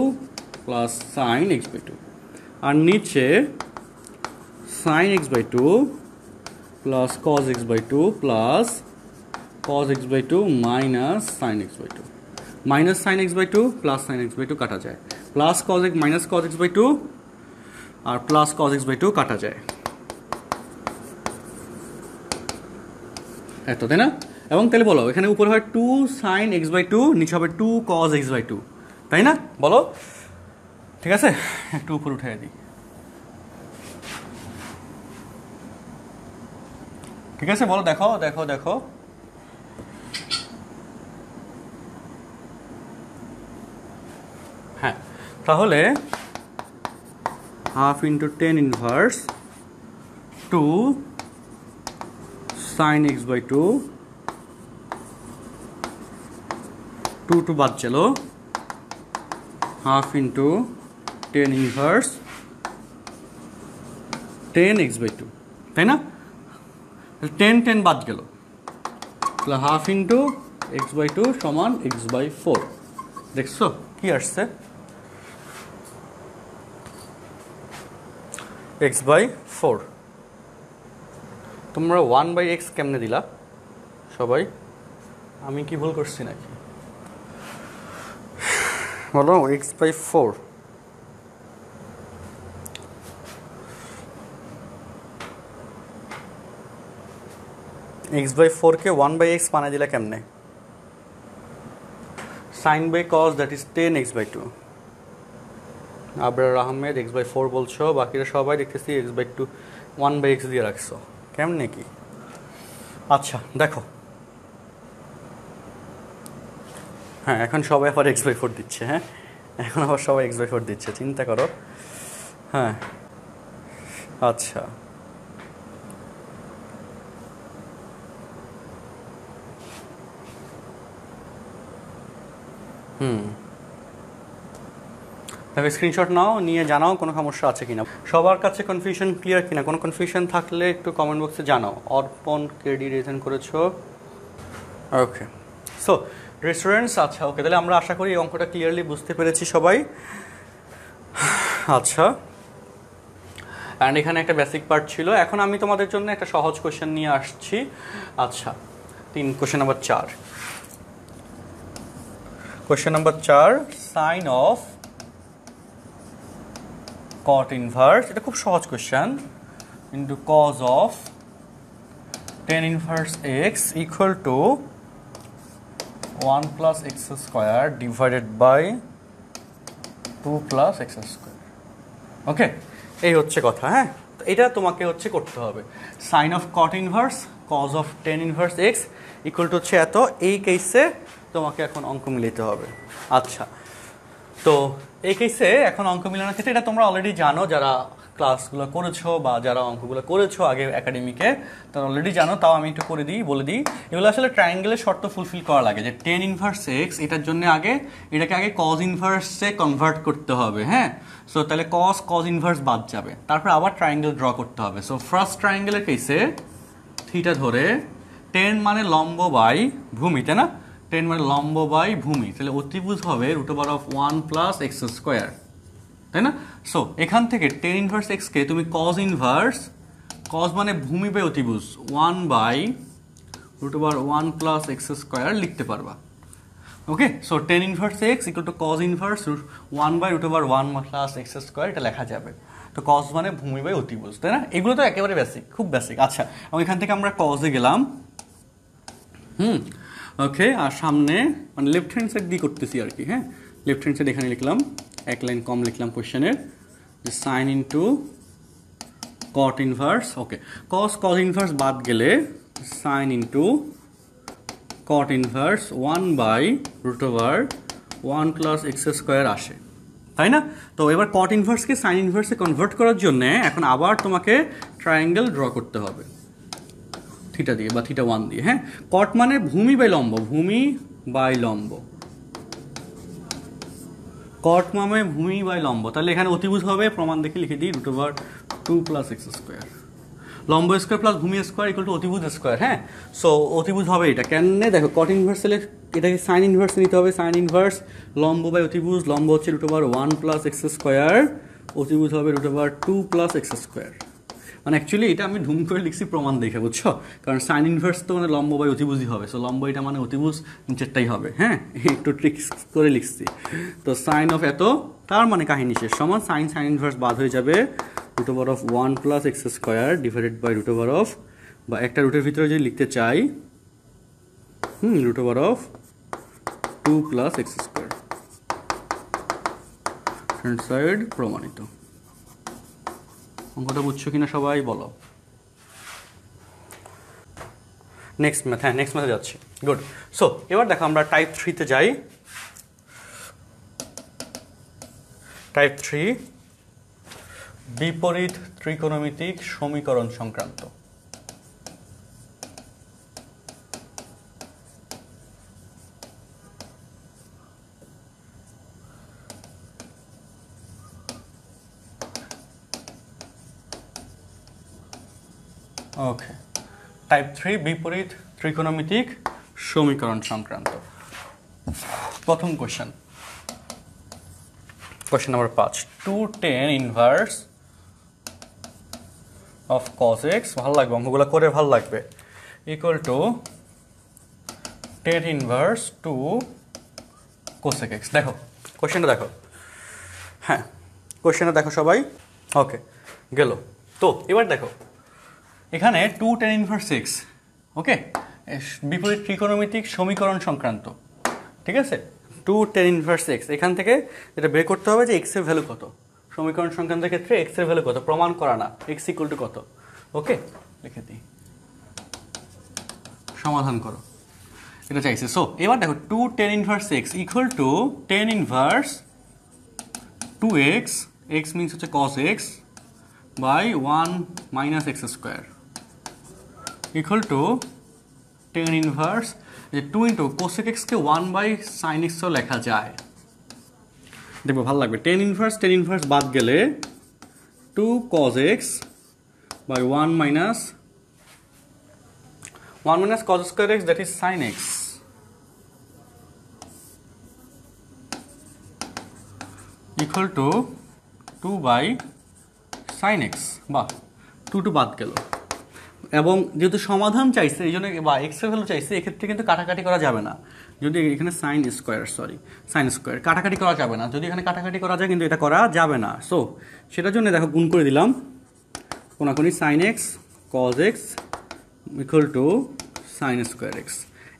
plus sine x/2, আর নিচে sine x/2 plus cos x/2 plus cos x/2 minus sine x/2, minus sine x/2 plus sine x/2 কাটা যায়, প্লাস মাইনাস cos x/2 আর plus cos x/2 কাটা যায়, এত, তাই না? এবং তাহলে বলো এখানে উপরে হয় 2 সাইন x/2, নিচে হবে 2 cos x/2, তাই না? বলো, ঠিক আছে, একটু উপর উঠে দিই, ঠিক আছে, বলো, দেখো দেখো দেখো, হ্যাঁ তাহলে half into tan inverse 2 sine x/2, 2 বাদ চলো, half into tan inverse 10 x/2, তাই না? 10 বাদ গেল, তাহলে হাফ ইন্টু x/2 সমান x/4। দেখছো কি আসছে? x/4। তোমরা 1/x কেমনে দিলা সবাই? আমি কি ভুল করছি নাকি বলো? x/4, x/4 কে 1/x বানাই দিলা কেমনে? Sine by cos, that is 10 x/2। Abrar Ahmed x/4 বলছো, বাকিরা সবাই দেখতেছি x/2 1/x দিয়ে রাখছো, কেমনে কি? আচ্ছা দেখো, হ্যাঁ এখন সবাই আবার x/4 দিচ্ছে, হ্যাঁ এখন আবার সবাই x/4 দিচ্ছে, চিন্তা করো। হ্যাঁ আচ্ছা, তবে স্ক্রিনশট নাও, নিয়ে জানাও কোনো সমস্যা আছে কিনা, সবার কাছে কনফিউশন ক্লিয়ার কিনা। কোনো কনফিউশন থাকলে একটু কমেন্ট বক্সে জানাও। অর্পণ কেডি রিজেন করেছো, ওকে। সো রেস্টুরেন্টস, আচ্ছা ওকে, তাহলে আমরা আশা করি এই অঙ্কটা ক্লিয়ারলি বুঝতে পেরেছি সবাই। আচ্ছা, অ্যান্ড এখানে একটা বেসিক পার্ট ছিল। এখন আমি তোমাদের জন্য একটা সহজ কোয়েশ্চেন নিয়ে আসছি। আচ্ছা, question number 4, question number 4, sine of cot inverse, এটা খুব সহজ question, into cos of tan inverse x equal to 1 plus x square divided by 2 plus x square. Okay, এই হচ্ছে কথা। হ্যাঁ, তো এটা তোমাকে হচ্ছে করতে হবে। Sine of cot inverse cos of tan inverse x equal to হচ্ছে এত। এই কেসে তোমাকে এখন অঙ্ক মিলাতে হবে। আচ্ছা, তো এই কেসে এখন অঙ্ক মিলানোর ক্ষেত্রে এটা তোমরা অলরেডি জানো, যারা ক্লাসগুলো করেছো বা যারা অঙ্কগুলো করেছো আগে একাডেমিকে, তারা অলরেডি জানো, তাও আমি একটু বলে দিই। এগুলো আসলে ট্রায়াঙ্গেলের শর্ত ফুলফিল করা লাগে, যে টেন ইনভার্স এক্স, এটার জন্য এটাকে আগে কজ ইনভার্সে কনভার্ট করতে হবে। হ্যাঁ, সো তাহলে কজ ইনভার্স বাদ যাবে, তারপর আবার ট্রায়াঙ্গেল ড্র করতে হবে। সো ফার্স্ট ট্রায়াঙ্গেলের কেসে থিটা ধরে, টেন মানে লম্ব বাই ভূমি, তাই না? টেন মানে লম্ব বাই ভূমি, তাহলে অতিভুজ হবে √1 প্লাস এক্স স্কোয়ার, তাই না? সো এখান থেকে টেন ইনভার্স এক্স কে তুমি কজ ইনভার্স, কজ মানে ভূমি বাই অতিভুজ, 1 বাই √1 প্লাস এক্স স্কোয়ার লিখতে পারবা। Okay, so tan inverse x equal to cos inverse 1 by √1 plus x square, এটা লেখা যাবে। তো কজ মানে ভূমি বাই অতিভুজ, তাই না? এগুলো তো একেবারে বেসিক, খুব বেসিক। আচ্ছা, এবং এখান থেকে আমরা কজে গেলাম। ওকে, আর সামনে মানে লেফট হ্যান্ড সাইড দিয়ে করতেছি আর কি। হ্যাঁ, লেফট হ্যান্ড সাইড এখানে লিখলাম, এক লাইন কম লিখলাম কোয়েশ্চেনের, যে sine into cot inverse. Okay, cos inverse বাদ গেলে sine into cot inverse 1 by √1 plus x square আসে, তাই না? তো এবার কট ইনভার্সকে সাইন ইনভার্সে কনভার্ট করার জন্য এখন আবার তোমাকে ট্রায়াঙ্গেল ড্র করতে হবে থিটা দিয়ে বা θ1 দিয়ে। হ্যাঁ, কট মানে ভূমি বাই লম্ব, ভূমি বাই লম্ব, কট মানে ভূমি বাই লম্ব। তাহলে এখানে অতিভুজ হবে, প্রমাণ দেখে লিখে দিই, √2 প্লাস এক্স স্কোয়ার, লম্ব স্কোয়ার প্লাস ভূমি স্কোয়ার ইকুয়াল টু অতিভুজ স্কোয়ার। হ্যাঁ, সো অতিভুজ হবে এটা কেন? দেখো, কট ইনভার্স হলে এটাকে সাইন ইনভার্স নিতে হবে, সাইন ইনভার্স লম্ব বাই অতিভুজ, লম্ব হচ্ছে √1 প্লাস এক্স স্কোয়ার, অতিভুজ হবে √2 প্লাস এক্স স্কোয়ার। মানে অ্যাকচুয়ালি এটা আমি ধুম করে লিখছি প্রমাণ দেখে, বুঝছো? কারণ সাইন ইনভার্স তো মানে লম্ব বাই অতিভুজই হবে, সো লম্ব এটা মানে অতিভুজ নিচেরটাই হবে। হ্যাঁ, একটু ট্রিক্স করে লিখছি। তো সাইন অফ এত, তার মানে কাহিনী শেষ, সমান সাইন ইনভার্স বাদ হয়ে যাবে √1 plus x square divided by √, বা একটা রুটের ভিতরে যদি লিখতে চাই √2 plus x square. Front side প্রমাণিত। অঙ্কটা বুঝছো কিনা সবাই বলো। নেক্সট ম্যাথ, হ্যাঁ নেক্সট ম্যাথে যাচ্ছি। গুড। সো এবার দেখো আমরা টাইপ 3-তে যাই। টাইপ 3 বিপরীত ত্রিকোণমিতিক সমীকরণ সংক্রান্ত। ওকে, টাইপ 3 বিপরীত ত্রিকোণমিতিক সমীকরণ সংক্রান্ত। প্রথম question, question number 5, 2tan inverse of cos x, ভালো লাগবে অঙ্কগুলো করে, ভালো লাগবে, equal to tan inverse 2 cosec x। দেখো কোশ্চেনটা দেখো, হ্যাঁ কোশ্চেনটা দেখো সবাই। ওকে, গেল। তো এবার দেখো এখানে 2tan ইনভার্স x, ওকে, বিপরীত ত্রিকোণমিতিক সমীকরণ সংক্রান্ত, ঠিক আছে? 2tan ইনভার্স x, এখান থেকে যেটা বের করতে হবে যে x এর ভ্যালু কত, সমীকরণ সংক্রান্তের ক্ষেত্রে x এর ভ্যালু কত, প্রমাণ করা না, x ইকুয়াল টু কত। ওকে, লিখে দিই, সমাধান করো, এটা চাইছে। সো এবার দেখো 2tan inverse x equal to tan inverse 2x, x means হচ্ছে cos x by 1 minus x square equal to tan inverse 2 into cosec x কে 1 বাই sin x ও লেখা যায়। দেখবো ভালো লাগবে, tan ইনভার্স বাদ গেলে 2 cos x by 1 minus cos square x, that is sin x equal to 2 by sin x, বা 2 বাদ গেল। এবং যেহেতু সমাধান চাইছে এই জন্য, বা এক্স এর ভ্যালু চাইছে, এক্ষেত্রে কিন্তু কাটাকাটি করা যাবে না। যদি এখানে সাইন স্কোয়ার কাটাকাটি করা যাবে না, যদি এখানে কাটাকাটি করা যায় কিন্তু এটা করা যাবে না। সো সেটার জন্য দেখো গুণ করে দিলাম, কোনাকুনি sin x cos x equal two sin square x,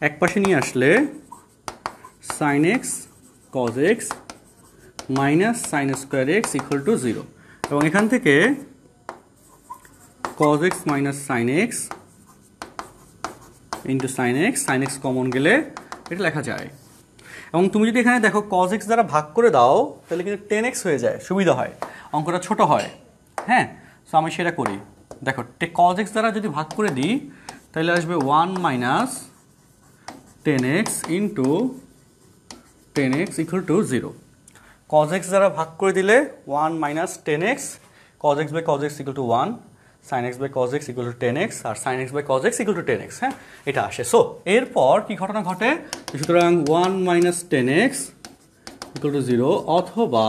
এক পাশে নিয়ে আসলে sin x cos x minus sin square x equal to 0, এবং এখান থেকে cos x minus sin x into sin x common গেলে এটা লেখা যায়। এবং তুমি যদি এখানে দেখো cos x দ্বারা ভাগ করে দাও তাহলে কিন্তু 10x হয়ে যায়, সুবিধা হয়, অঙ্কটা ছোট হয়। হ্যাঁ, সো আমি সেটা করি। দেখো cos x দ্বারা যদি ভাগ করে দিই তাহলে আসবে 1 minus 10x into 10x equal to 0। cos x দ্বারা ভাগ করে দিলে 1 minus 10x, cos x by cos x equal to 1, sin x by cos x equal to 10x, আর sin x by cos x equal to 10x। হ্যাঁ, এটা আসে। So এরপর কি ঘটনা ঘটে, সুতরাং 1 মাইনাস 10x ইকুয়াল টু 0 অথবা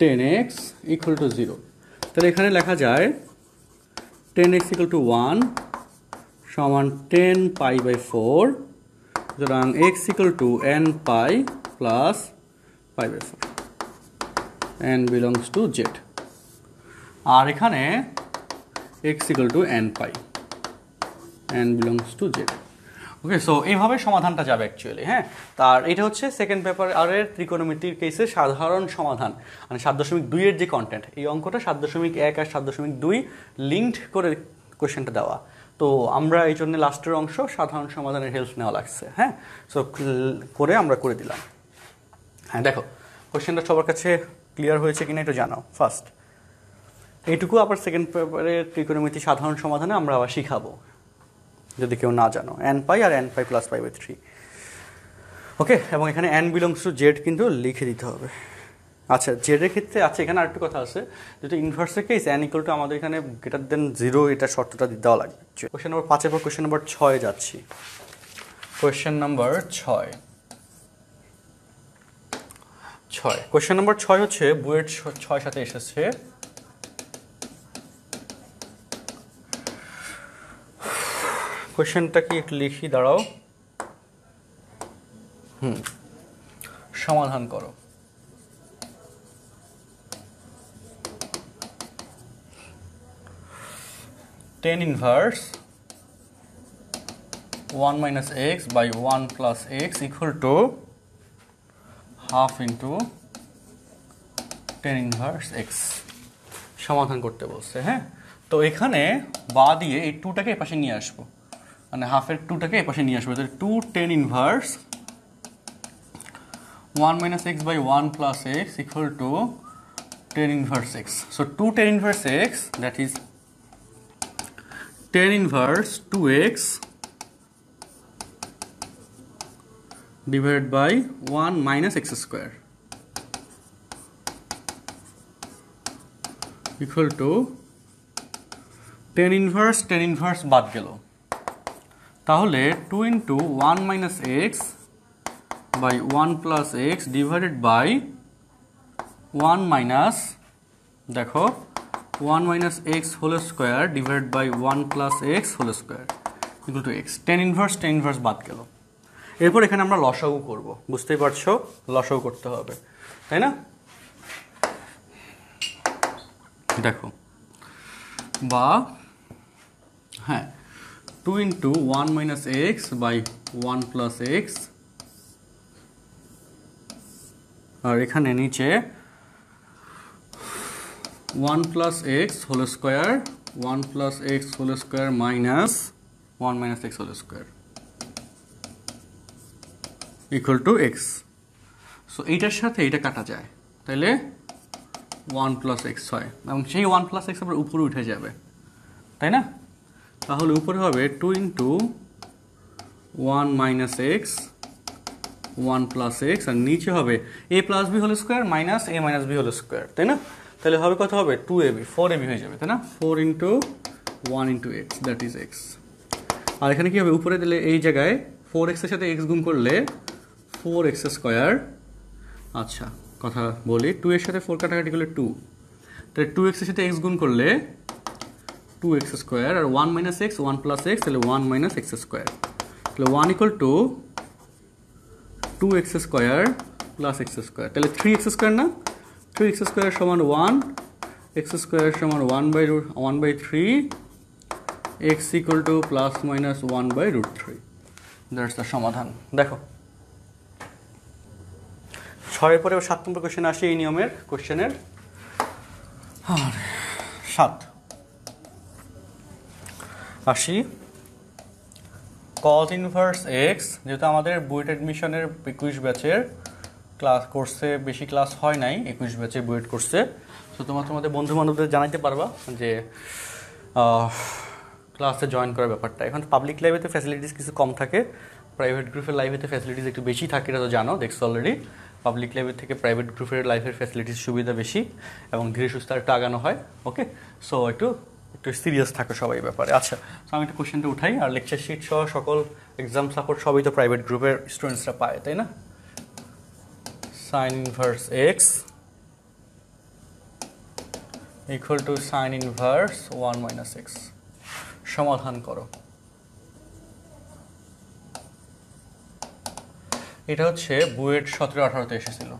10x ইকুয়াল টু 0। তাহলে এখানে লেখা যায় 10x ইকুয়াল টু 1 সমান 10 পাই বাই 4, সুতরাং x equal to n pi plus pi by 4, n belongs to z। আর এখানে x equal to n pi, n belongs to z। Okay, so এইভাবে সমাধানটা যাবে অ্যাকচুয়ালি। হ্যাঁ, তার এটা হচ্ছে সেকেন্ড পেপার আরের ত্রিকোণমিতির কেসের সাধারণ সমাধান, মানে 7.2 এর যে কন্টেন্ট, এই অঙ্কটা 7.1 আর 7.2 লিঙ্কড করে কোশ্চেনটা দেওয়া। তো আমরা এই জন্য লাস্টের অংশ সাধারণ সমাধানের হেল্প নেওয়া লাগছে। হ্যাঁ, সো করে আমরা করে দিলাম। হ্যাঁ, দেখো কোশ্চেনটা সবার কাছে ক্লিয়ার হয়েছে কিনা একটু জানাও ফার্স্ট। এইটুকু আবার সেকেন্ড পেপারের ত্রিকোণমিতি সাধারণ সমাধানে আমরা আবার শিখাবো যদি কেউ না জানো, n পাই আর n pi plus pi by 3। Okay, এবং এখানে n বিলংস টু জেড কিন্তু লিখে দিতে হবে। আচ্ছা, জেডের ক্ষেত্রে আছে এখানে আরেকটু কথা আছে, যেটা ইনভার্সের কেস n ইকুয়াল টু আমাদের এখানে গ্রেটার দেন 0 এটা শর্তটা দিতে দেওয়া লাগবে। কোয়েশ্চেন নাম্বার 5 এর পর কোয়েশ্চেন নাম্বার 6 যাচ্ছি। কোয়েশ্চেন নাম্বার 6, কোয়েশ্চেন নাম্বার 6 হচ্ছে বুয়েট 6 সাথে এসেছে। কোয়েশ্চেনটা কি একটু লিখি, দাঁড়াও। সমাধান করো। tan inverse 1 minus x by 1 plus x equal to half into tan inverse x সমাধান করতে বলছে। হ্যাঁ, তো এখানে বা দিয়ে এই 2টাকে এই পাশে নিয়ে আসবো, মানে হাফের 2টাকে এই পাশে নিয়ে আসবো। তাহলে 2 tan inverse 1 minus x by 1 plus x equal to tan inverse x। So 2 tan inverse x, that is tan inverse 2x divided by 1 minus x square equal to tan inverse বাদ গেল, তাহলে 2 into 1 minus x by 1 plus x divided by 1 minus, দেখো 1 minus x whole square divided by 1 plus x whole square equal to x। tan inverse বাদ গেল। এরপর এখানে আমরা লসাগু করব, বুঝতেই পারছো লসাগু করতে হবে, তাই না? দেখো, বা হ্যাঁ 2 into 1 minus x by 1 plus x, আর এখানে নিচে 1 plus x whole square, 1 plus x whole square minus 1 minus x whole square equal to x। So এইটার সাথে এটা কাটা যায়, তাহলে 1 plus x হয়, এবং সেই 1 plus x আবার উপরে উঠে যাবে, তাই না? তাহলে উপরে হবে 2 into 1 minus x 1 plus x, আর নিচে হবে a plus b whole square minus a minus b whole square, তাই না? তাহলে হবে কত হবে 2ab 4ab হয়ে যাবে, তাই না? 4 into 1 into x, that is x। আর এখানে কি হবে, উপরে দিলে এই জায়গায় 4x এর সাথে x গুণ করলে 4x স্কয়ার। আচ্ছা, কথা বলি, 2 এর সাথে 4 কাটাকাটি করলে 2, তাহলে 2x এর সাথে x গুণ করলে 2x স্কয়ার, আর 1 minus x 1 plus x, তাহলে 1 minus x স্কয়ার, তাহলে 1 equal to 2x square plus x square, তাহলে 3x স্কয়ার না, 3x স্কয়ার সমান 1, x স্কয়ার সমান 1/3, x equal to plus minus 1/√3। That's the সমাধান। দেখো 6 পরে 7 নম্বর কোশ্চেন আসে এই নিয়মের কোশ্চেনের। 7 আসি, cos ইনভার্স এক্স, যেহেতু আমাদের বুয়েট অ্যাডমিশনের 21 ব্যাচের কোর্সে বেশি ক্লাস হয় নাই, 21 ব্যাচে বুয়েট কোর্সে, তো তোমাদের বন্ধু বান্ধবদের জানাইতে পারবা যে ক্লাসে জয়েন করার ব্যাপারটা। এখন পাবলিক লাইভেতে ফ্যাসিলিটিস কিছু কম থাকে, প্রাইভেট গ্রুপের লাইভেতে ফ্যাসিলিটিস একটু বেশি থাকে, এটা তো জানো, দেখছো অলরেডি। পাবলিক লাইভের থেকে প্রাইভেট গ্রুপের লাইফের ফ্যাসিলিটিস সুবিধা বেশি এবং ধীরে সুস্থ একটু আগানো হয়। ওকে, সো একটু সিরিয়াস থাকো সবাই এই ব্যাপারে। আচ্ছা, তো আমি একটা কোশ্চেনটা উঠাই। আর লেকচার শিট সহ সকল এক্সাম সাপোর্ট সবই তো প্রাইভেট গ্রুপের স্টুডেন্টসরা পায়, তাই না? Sign inverse x equal to sine inverse 1 minus x. সমাধান করো। এটা হচ্ছে বুয়েট 17-18তে এসেছিল।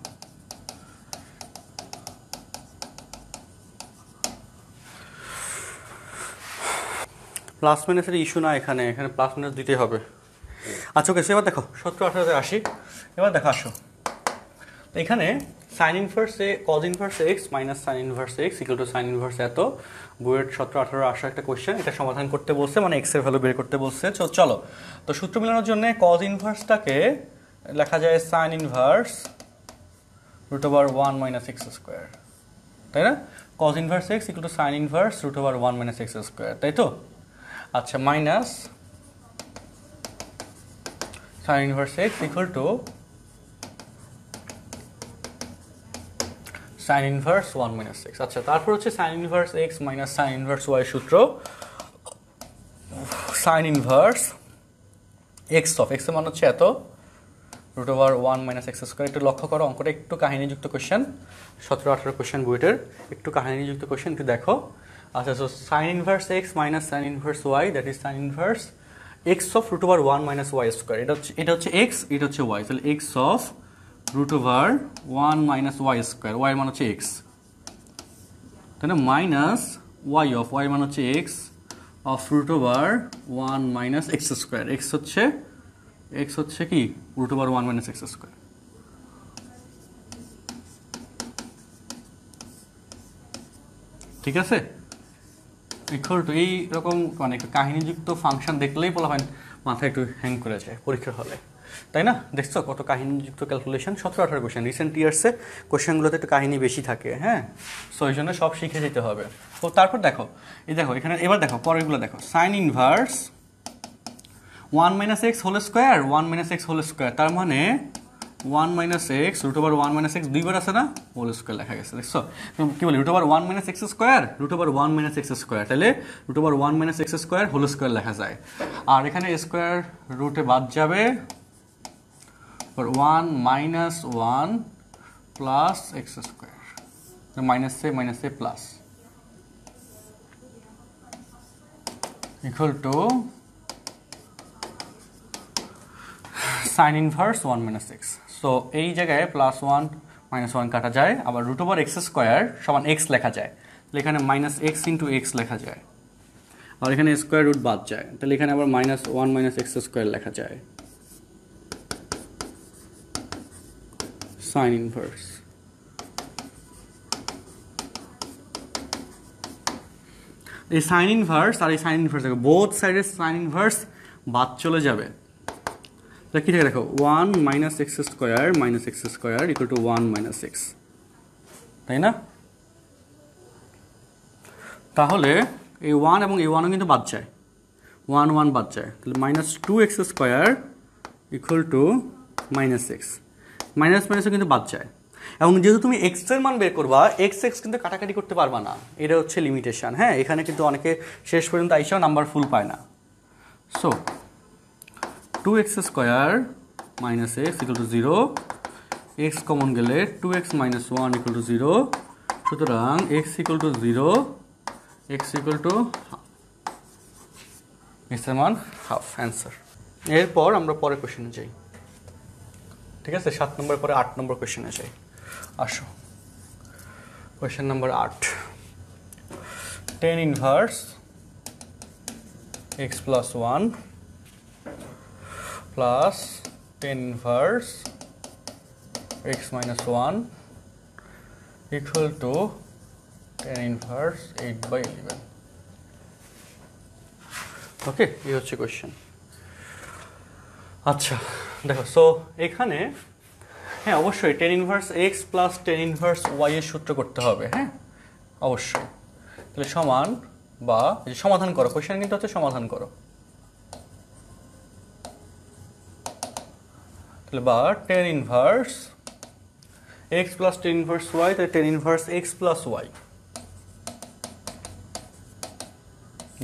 প্লাস মাইনাসের ইস্যু না, এখানে প্লাস মাইনাস দিতে হবে। আচ্ছা ওকে, এবার দেখো 17-18তে আসি। এবার দেখো আসো, এখানে sign inverse cause inverse x minus sine inverse x equal to sine inverse এত। বুয়েট 17-18 আসা একটা কোয়েশ্চেন, এটা সমাধান করতে বলছে, মানে এক্স এর ভ্যালু বের করতে বলছে। চলো, তো সূত্র মেলানোর জন্য কজ ইনভার্সটাকে লেখা যায় sine inverse √1 minus x square, তাই না? Cos inverse x equal to sine inverse √1 minus x square, তাই তো? আচ্ছা, minus sine inverse x equal to sine inverse 1 minus x. আচ্ছা, তারপর হচ্ছে sine inverse x minus sine inverse y সূত্র। Sine inverse x of x এর মান হচ্ছে এত, √1 মাইনাস এক্স স্কোয়ার। একটু লক্ষ্য করো, অঙ্কটা একটু কাহিনীযুক্ত কোয়েশ্চেন, 17-18 কোয়েশ্চেন বুয়েটের, একটু কাহিনীযুক্ত কোয়েশ্চেন, একটু দেখো। আচ্ছা, so sine inverse x minus sine inverse y, that is sine inverse x of √1 minus y square. এটা হচ্ছে এক্স, এটা হচ্ছে ওয়াই, তাহলে x of √1 minus y square, y মান হচ্ছে এক্স, তাই না? মাইনাস ওয়াই অফ ওয়াই মান হচ্ছে x of √1 minus x square. X হচ্ছে কি √1 মাইনাস এক্স স্কোয়ার। ঠিক আছে, ইকুয়াল টু এইরকম মানে কাহিনীযুক্ত ফাংশন দেখলেই বলা হয় মাথায় একটু হ্যাং করে যায় পরীক্ষার হলে, তাই না? দেখছো কত কাহিনীযুক্ত ক্যালকুলেশন। 17-18 কোয়েশ্চেন, রিসেন্ট ইয়ার্সে কোয়েশ্চেনগুলোতে একটু কাহিনী বেশি থাকে, হ্যাঁ, সো এই জন্য সব শিখে যেতে হবে। তো তারপর দেখো, এখানে এবার দেখো পরেরগুলো দেখো। Sine inverse 1 minus x whole square, 1 minus x whole square, তার মানে 1 মাইনাস এক্স √1 মাইনাস এক্স দুইবার আছে না, হোল স্কোয়ার লেখা গেছে। দেখছো কি বলি, √1 minus x square, √1 minus x square, তাহলে √1 minus x square whole square লেখা যায়। আর এখানে স্কোয়ার রুটে বাদ যাবে, 1 মাইনাস 1 প্লাস এক্স স্কোয়ার, মাইনাসে plus, equal to sine inverse 1 minus x. So এই জায়গায় +1 -1 কাটা যায়, আবার √x স্কোয়ার সমান এক্স লেখা যায়, তাহলে এখানে মাইনাস এক্স ইন্টু এক্স লেখা যায়, আর এখানে স্কোয়ার রুট বাদ যায়, তাহলে এখানে আবার -1 মাইনাস এক্স স্কোয়ার লেখা যায়। সাইন ইনভার্স এই সাইন ইনভার্স আর এই সাইন ইনভার্স দেখো, বোথ সাইডের সাইন ইনভার্স বাদ চলে যাবে, কি থাকে দেখো, 1 minus x square equal to 1 minus x, তাই না? তাহলে এই 1 এবং এই 1ও কিন্তু বাদ যায়, 1 বাদ যায়, তাহলে -2x square equal to minus x, মাইনাসও কিন্তু বাদ যায়। এবং যেহেতু তুমি এক্স এর মান বের করবা, এক্স কিন্তু কাটাকাটি করতে পারবা না, এটা হচ্ছে লিমিটেশন। হ্যাঁ, এখানে কিন্তু অনেকে শেষ পর্যন্ত আইসাও নাম্বার ফুল পায় না। So 2x square minus x equal to 0, x common গেলে 2x মাইনাস 1 ইকুয়াল টু 0, সুতরাং x equal to 0, x equal two x এর মান হাফ, অ্যান্সার। এরপর আমরা পরের কোশ্চেনে যাই, ঠিক আছে? 7 নম্বর পরে 8 নম্বর কোশ্চেনে যাই। আসো, question number 8, tan inverse x plus 1 plus tan inverse x minus 1 equal to tan inverse 8/11। Okay, এই হচ্ছে কোশ্চেন। আচ্ছা দেখো, সো এখানে হ্যাঁ অবশ্যই tan inverse x plus tan inverse y এর সূত্র করতে হবে, হ্যাঁ অবশ্যই। তাহলে সমান বা সমাধান করো, কোশ্চেন কিন্তু হচ্ছে সমাধান করো। তাহলে বা tan inverse x plus tan inverse y, তাহলে tan inverse x plus y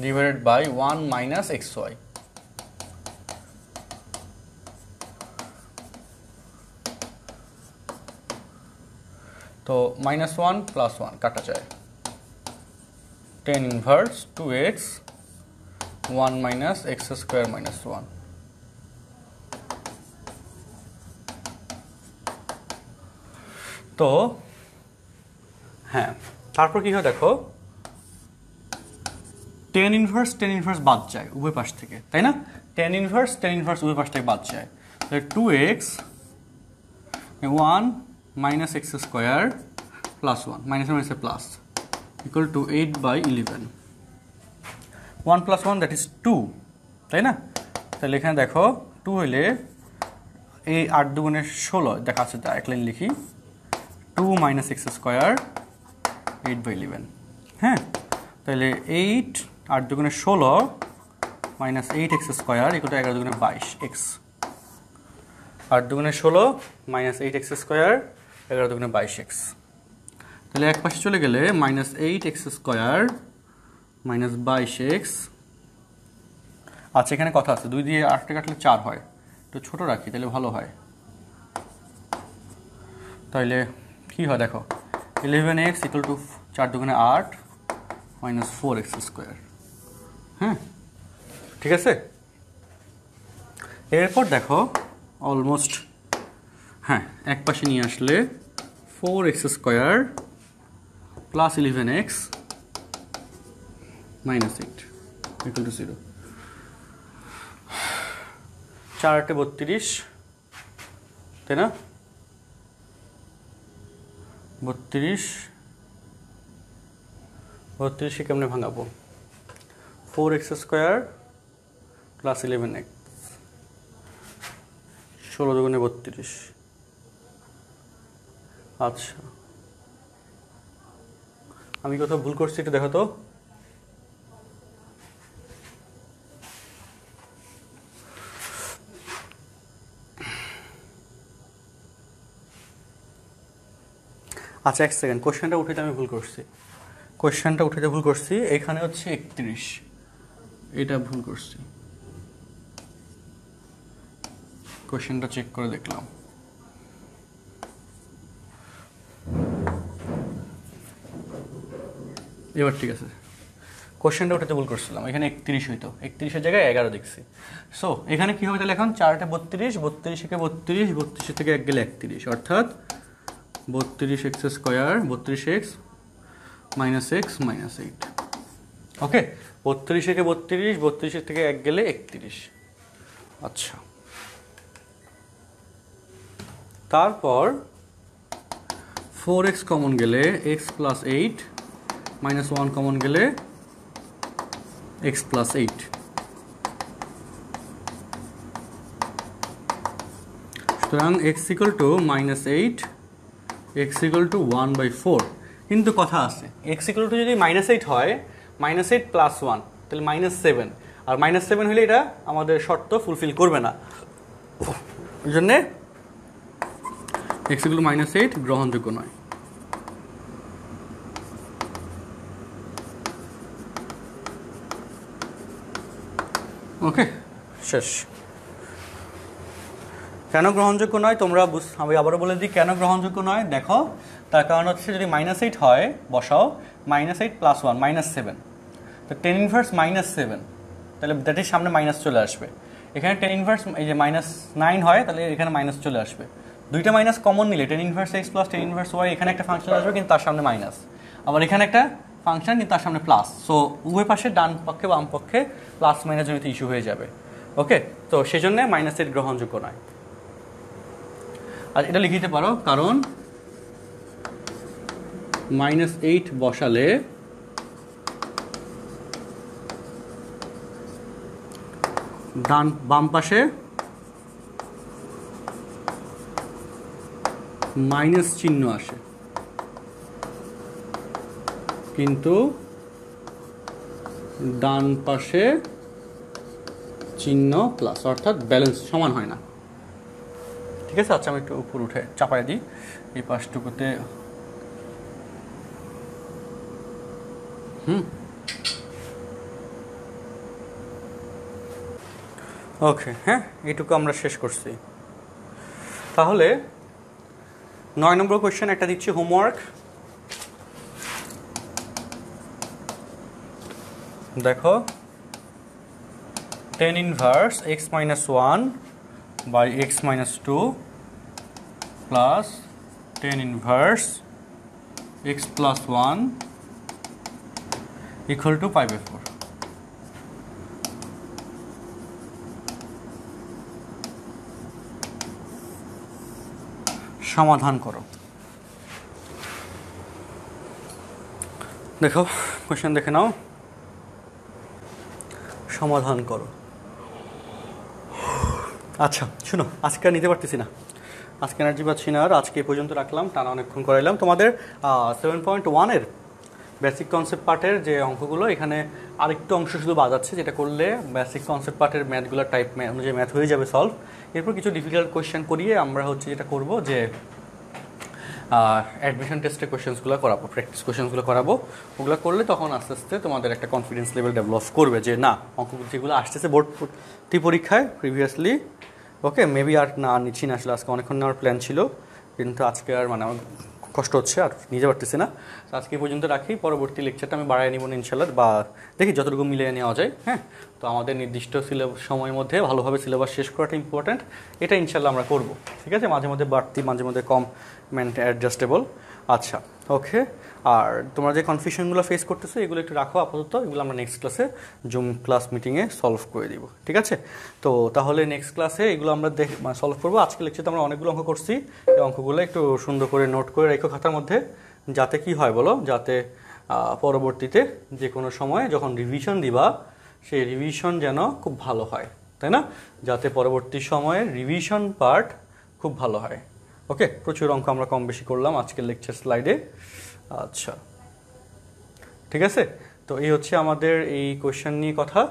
divided by 1 minus x y. তো -1 + 1 কাটা যায়, tan inverse 2x 1 minus x square minus 1। তো হ্যাঁ তারপর কি হয় দেখো, টেন ইনভার্স বাদ যায় উভয় পাশ থেকে, তাই না? টেন ইনভার্স উভয় পাশ থেকে বাদ যায়, তাহলে 2x 1 minus x square plus 1 minus মাইনাসে plus equal to 8/11। 1 + 1 that is 2, তাই না? তাহলে এখানে দেখো 2 হইলে এই 8 দুগুণে 16 দেখা আছে, এক লাইন লিখি 2 মাইনাস এক্স স্কোয়ার 8/11। হ্যাঁ তাহলে 8 8 দুগুণে 16 minus 8x square equal two 11 দুগুণে 22 এক্স। 8 দুগুণে 16 মাইনাস 8x স্কোয়ার 11 দুগুণে 22x। তাহলে এক পাশে চলে গেলে minus 8x square minus 22x। আচ্ছা এখানে কথা আছে, 2 দিয়ে 8 কাটলে 4 হয়, একটু ছোট রাখি তাহলে ভালো হয়। তাহলে কি হয় দেখো, 11x ইকুয়াল টু 4 দুগুণে 8 মাইনাস 4x স্কোয়ার। হ্যাঁ ঠিক আছে। এরপর দেখো অলমোস্ট হ্যাঁ এক পাশে নিয়ে আসলে 4x square plus 11x minus 8 equal to 0। 4 8 32, তাই না? 32 কেমনে ভাঙাবো? 4x স্কোয়ার প্লাস 11x 16 দুগুণে 32। আচ্ছা আমি কোথাও ভুল করছি একটু দেখো তো। আচ্ছা এক সেকেন্ড, কোশ্চেনটা উঠাইতে আমি ভুল করছি, এখানে হচ্ছে 31, এটা ভুল করছি। কোশ্চেনটা চেক করে দেখলাম, এবার ঠিক আছে। কোশ্চেনটা উঠাতে ভুল করছিলাম, এখানে 31 হইতো, 31-এর জায়গায় 11 দেখছি। সো এখানে কি হবে তাহলে, এখন 4 8 32, 32 থেকে 32 থেকে 1 গেলে 31, অর্থাৎ 32x square 32x minus x minus 8। ওকে 32 থেকে 32 থেকে 1 গেলে 31। আচ্ছা তারপর 4x কমন গেলে x প্লাস 8 মাইনাস 1 কমন গেলে x প্লাস 8। সুতরাং x equal to minus 8, x equal two 1/4। কিন্তু কথা আছে, x ইকুয়াল টু যদি -8 হয়, -8 প্লাস 1 তাহলে -7, আর -7 হলে এটা আমাদের শর্ত ফুলফিল করবে না, ওই জন্যে x ইকুয়াল টু -8 গ্রহণযোগ্য নয়। ওকে শেষ। কেন গ্রহণযোগ্য নয় তোমরা আমি আবারও বলে দিই কেন গ্রহণযোগ্য নয়। দেখো তার কারণ হচ্ছে যদি -8 হয় বসাও, -8 প্লাস 1 -7, তো টেন ইনভার্স -7, তাহলে দ্যাটের সামনে মাইনাস চলে আসবে। এখানে টেন ইনভার্স এই যে -9 হয়, তাহলে এখানে মাইনাস চলে আসবে। দুইটা মাইনাস কমন নিলে tan inverse x plus tan inverse y, এখানে একটা ফাংশন আসবে কিন্তু তার সামনে মাইনাস, আবার এখানে একটা ফাংশন কিন্তু তার সামনে প্লাস। সো উভয় পাশে ডান পক্ষে বাম পক্ষে প্লাস মাইনাস জনিত ইস্যু হয়ে যাবে। ওকে তো সেই জন্য -8 গ্রহণযোগ্য নয়। আর এটা লিখে দিতে পারো, কারণ -8 বসালে বাম পাশে মাইনাস চিহ্ন আসে, কিন্তু ডান পাশে চিহ্ন প্লাস, অর্থাৎ ব্যালেন্স সমান হয় না। ঠিক আছে, আচ্ছা আমি একটু উপর উঠে চাপাই দিই এই পাশটুকুতে। ওকে, হ্যাঁ এইটুকু আমরা শেষ করছি। তাহলে 9 নম্বর কোয়েশ্চেন একটা দিচ্ছি হোমওয়ার্ক। দেখো, tan inverse x minus 1 by x minus 2 plus tan inverse x plus 1 equal to pi by 4। সমাধান করো। দেখো কোয়েশ্চেন দেখে নাও, সমাধান করো। আচ্ছা শুনো, আজকে আর নিতে পারতেছি না, আজকে এনার্জি পাচ্ছি না আর, আজকে এই পর্যন্ত রাখলাম, টানা অনেকক্ষণ করাইলাম। তোমাদের 7.1-এর বেসিক কনসেপ্ট পার্টের যে অঙ্কগুলো, এখানে আরেকটু অংশ শুধু বাদ আছে, যেটা করলে বেসিক কনসেপ্ট পার্টের ম্যাথগুলো টাইপ অনুযায়ী ম্যাথ হয়ে যাবে সলভ। এরপর কিছু ডিফিকাল্ট কোয়েশ্চেন করিয়ে আমরা হচ্ছে যেটা করব যে অ্যাডমিশন টেস্টের কোয়েশ্চেন্সগুলো করাবো, প্র্যাকটিস কোয়েশ্চেন্সগুলো করাবো। ওগুলো করলে তখন আস্তে আস্তে তোমাদের একটা কনফিডেন্স লেভেল ডেভেলপ করবে যে না, অঙ্কগুলো যেগুলো আসতেছে বোর্ড পরীক্ষায় প্রিভিয়াসলি, ওকে মেবি আর না নিচ্ছি না, আসলে আজকে অনেকক্ষণ নেওয়ার প্ল্যান ছিল, কিন্তু আজকে আর মানে আমার কষ্ট হচ্ছে আর নিতে পারতেছি না। তো আজকে পর্যন্ত রাখি, পরবর্তী লেকচারটা আমি বাড়াই নিব ইনশাল্লাহ, বা দেখি যতটুকু মিলিয়ে নেওয়া যায়। হ্যাঁ, তো আমাদের নির্দিষ্ট সময়ের মধ্যে ভালোভাবে সিলেবাস শেষ করাটা ইম্পর্ট্যান্ট, এটা ইনশাল্লাহ আমরা করব। ঠিক আছে, মাঝে মধ্যে বাড়তি মাঝে মধ্যে কম, অ্যাডজাস্টেবল। আচ্ছা ওকে, আর তোমরা যে কনফিউশনগুলো ফেস করতেছো এগুলো একটু রাখো আপাতত, এগুলো আমরা নেক্সট ক্লাসে জুম ক্লাস মিটিংয়ে সলভ করে দিব। ঠিক আছে, তো তাহলে নেক্সট ক্লাসে এগুলো আমরা সলভ করবো। আজকে লেকচারে আমরা অনেকগুলো অঙ্ক করছি, এই অঙ্কগুলো একটু সুন্দর করে নোট করে রেখো খাতার মধ্যে, যাতে কি হয় বলো, যাতে পরবর্তীতে যে কোনো সময় যখন রিভিশন দিবা, সেই রিভিশন যেন খুব ভালো হয়, তাই না? যাতে পরবর্তী সময়ে রিভিশন পার্ট খুব ভালো হয়। ওকে, প্রচুর অঙ্ক আমরা কম বেশি করলাম আজকের লেকচার স্লাইডে। আচ্ছা ঠিক আছে, তো এই হচ্ছে আমাদের এই কোয়েশ্চেন নিয়ে কথা।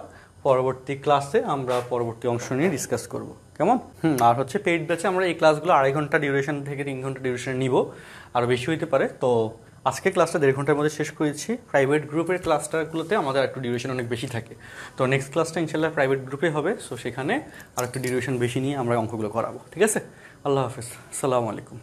পরবর্তী ক্লাসে আমরা পরবর্তী অংশ নিয়ে ডিসকাস করব, কেমন? আর হচ্ছে পেইড ব্যাচে আমরা এই ক্লাসগুলো 2.5 ঘন্টা ডিউরেশন থেকে 3 ঘন্টা ডিউরেশন নিব, আরও বেশি হইতে পারে। তো আজকে ক্লাসটা 1.5 ঘন্টার মধ্যে শেষ করেছি। প্রাইভেট গ্রুপের ক্লাসটাগুলোতে আমাদের একটু ডিউরেশন অনেক বেশি থাকে, তো নেক্সট ক্লাসটা ইনশাল্লাহ প্রাইভেট গ্রুপে হবে, সো সেখানে আর একটু ডিউরেশন বেশি নিয়ে আমরা অঙ্কগুলো করাবো। ঠিক আছে, আল্লাহ হাফেজ, আসসালামু আলাইকুম।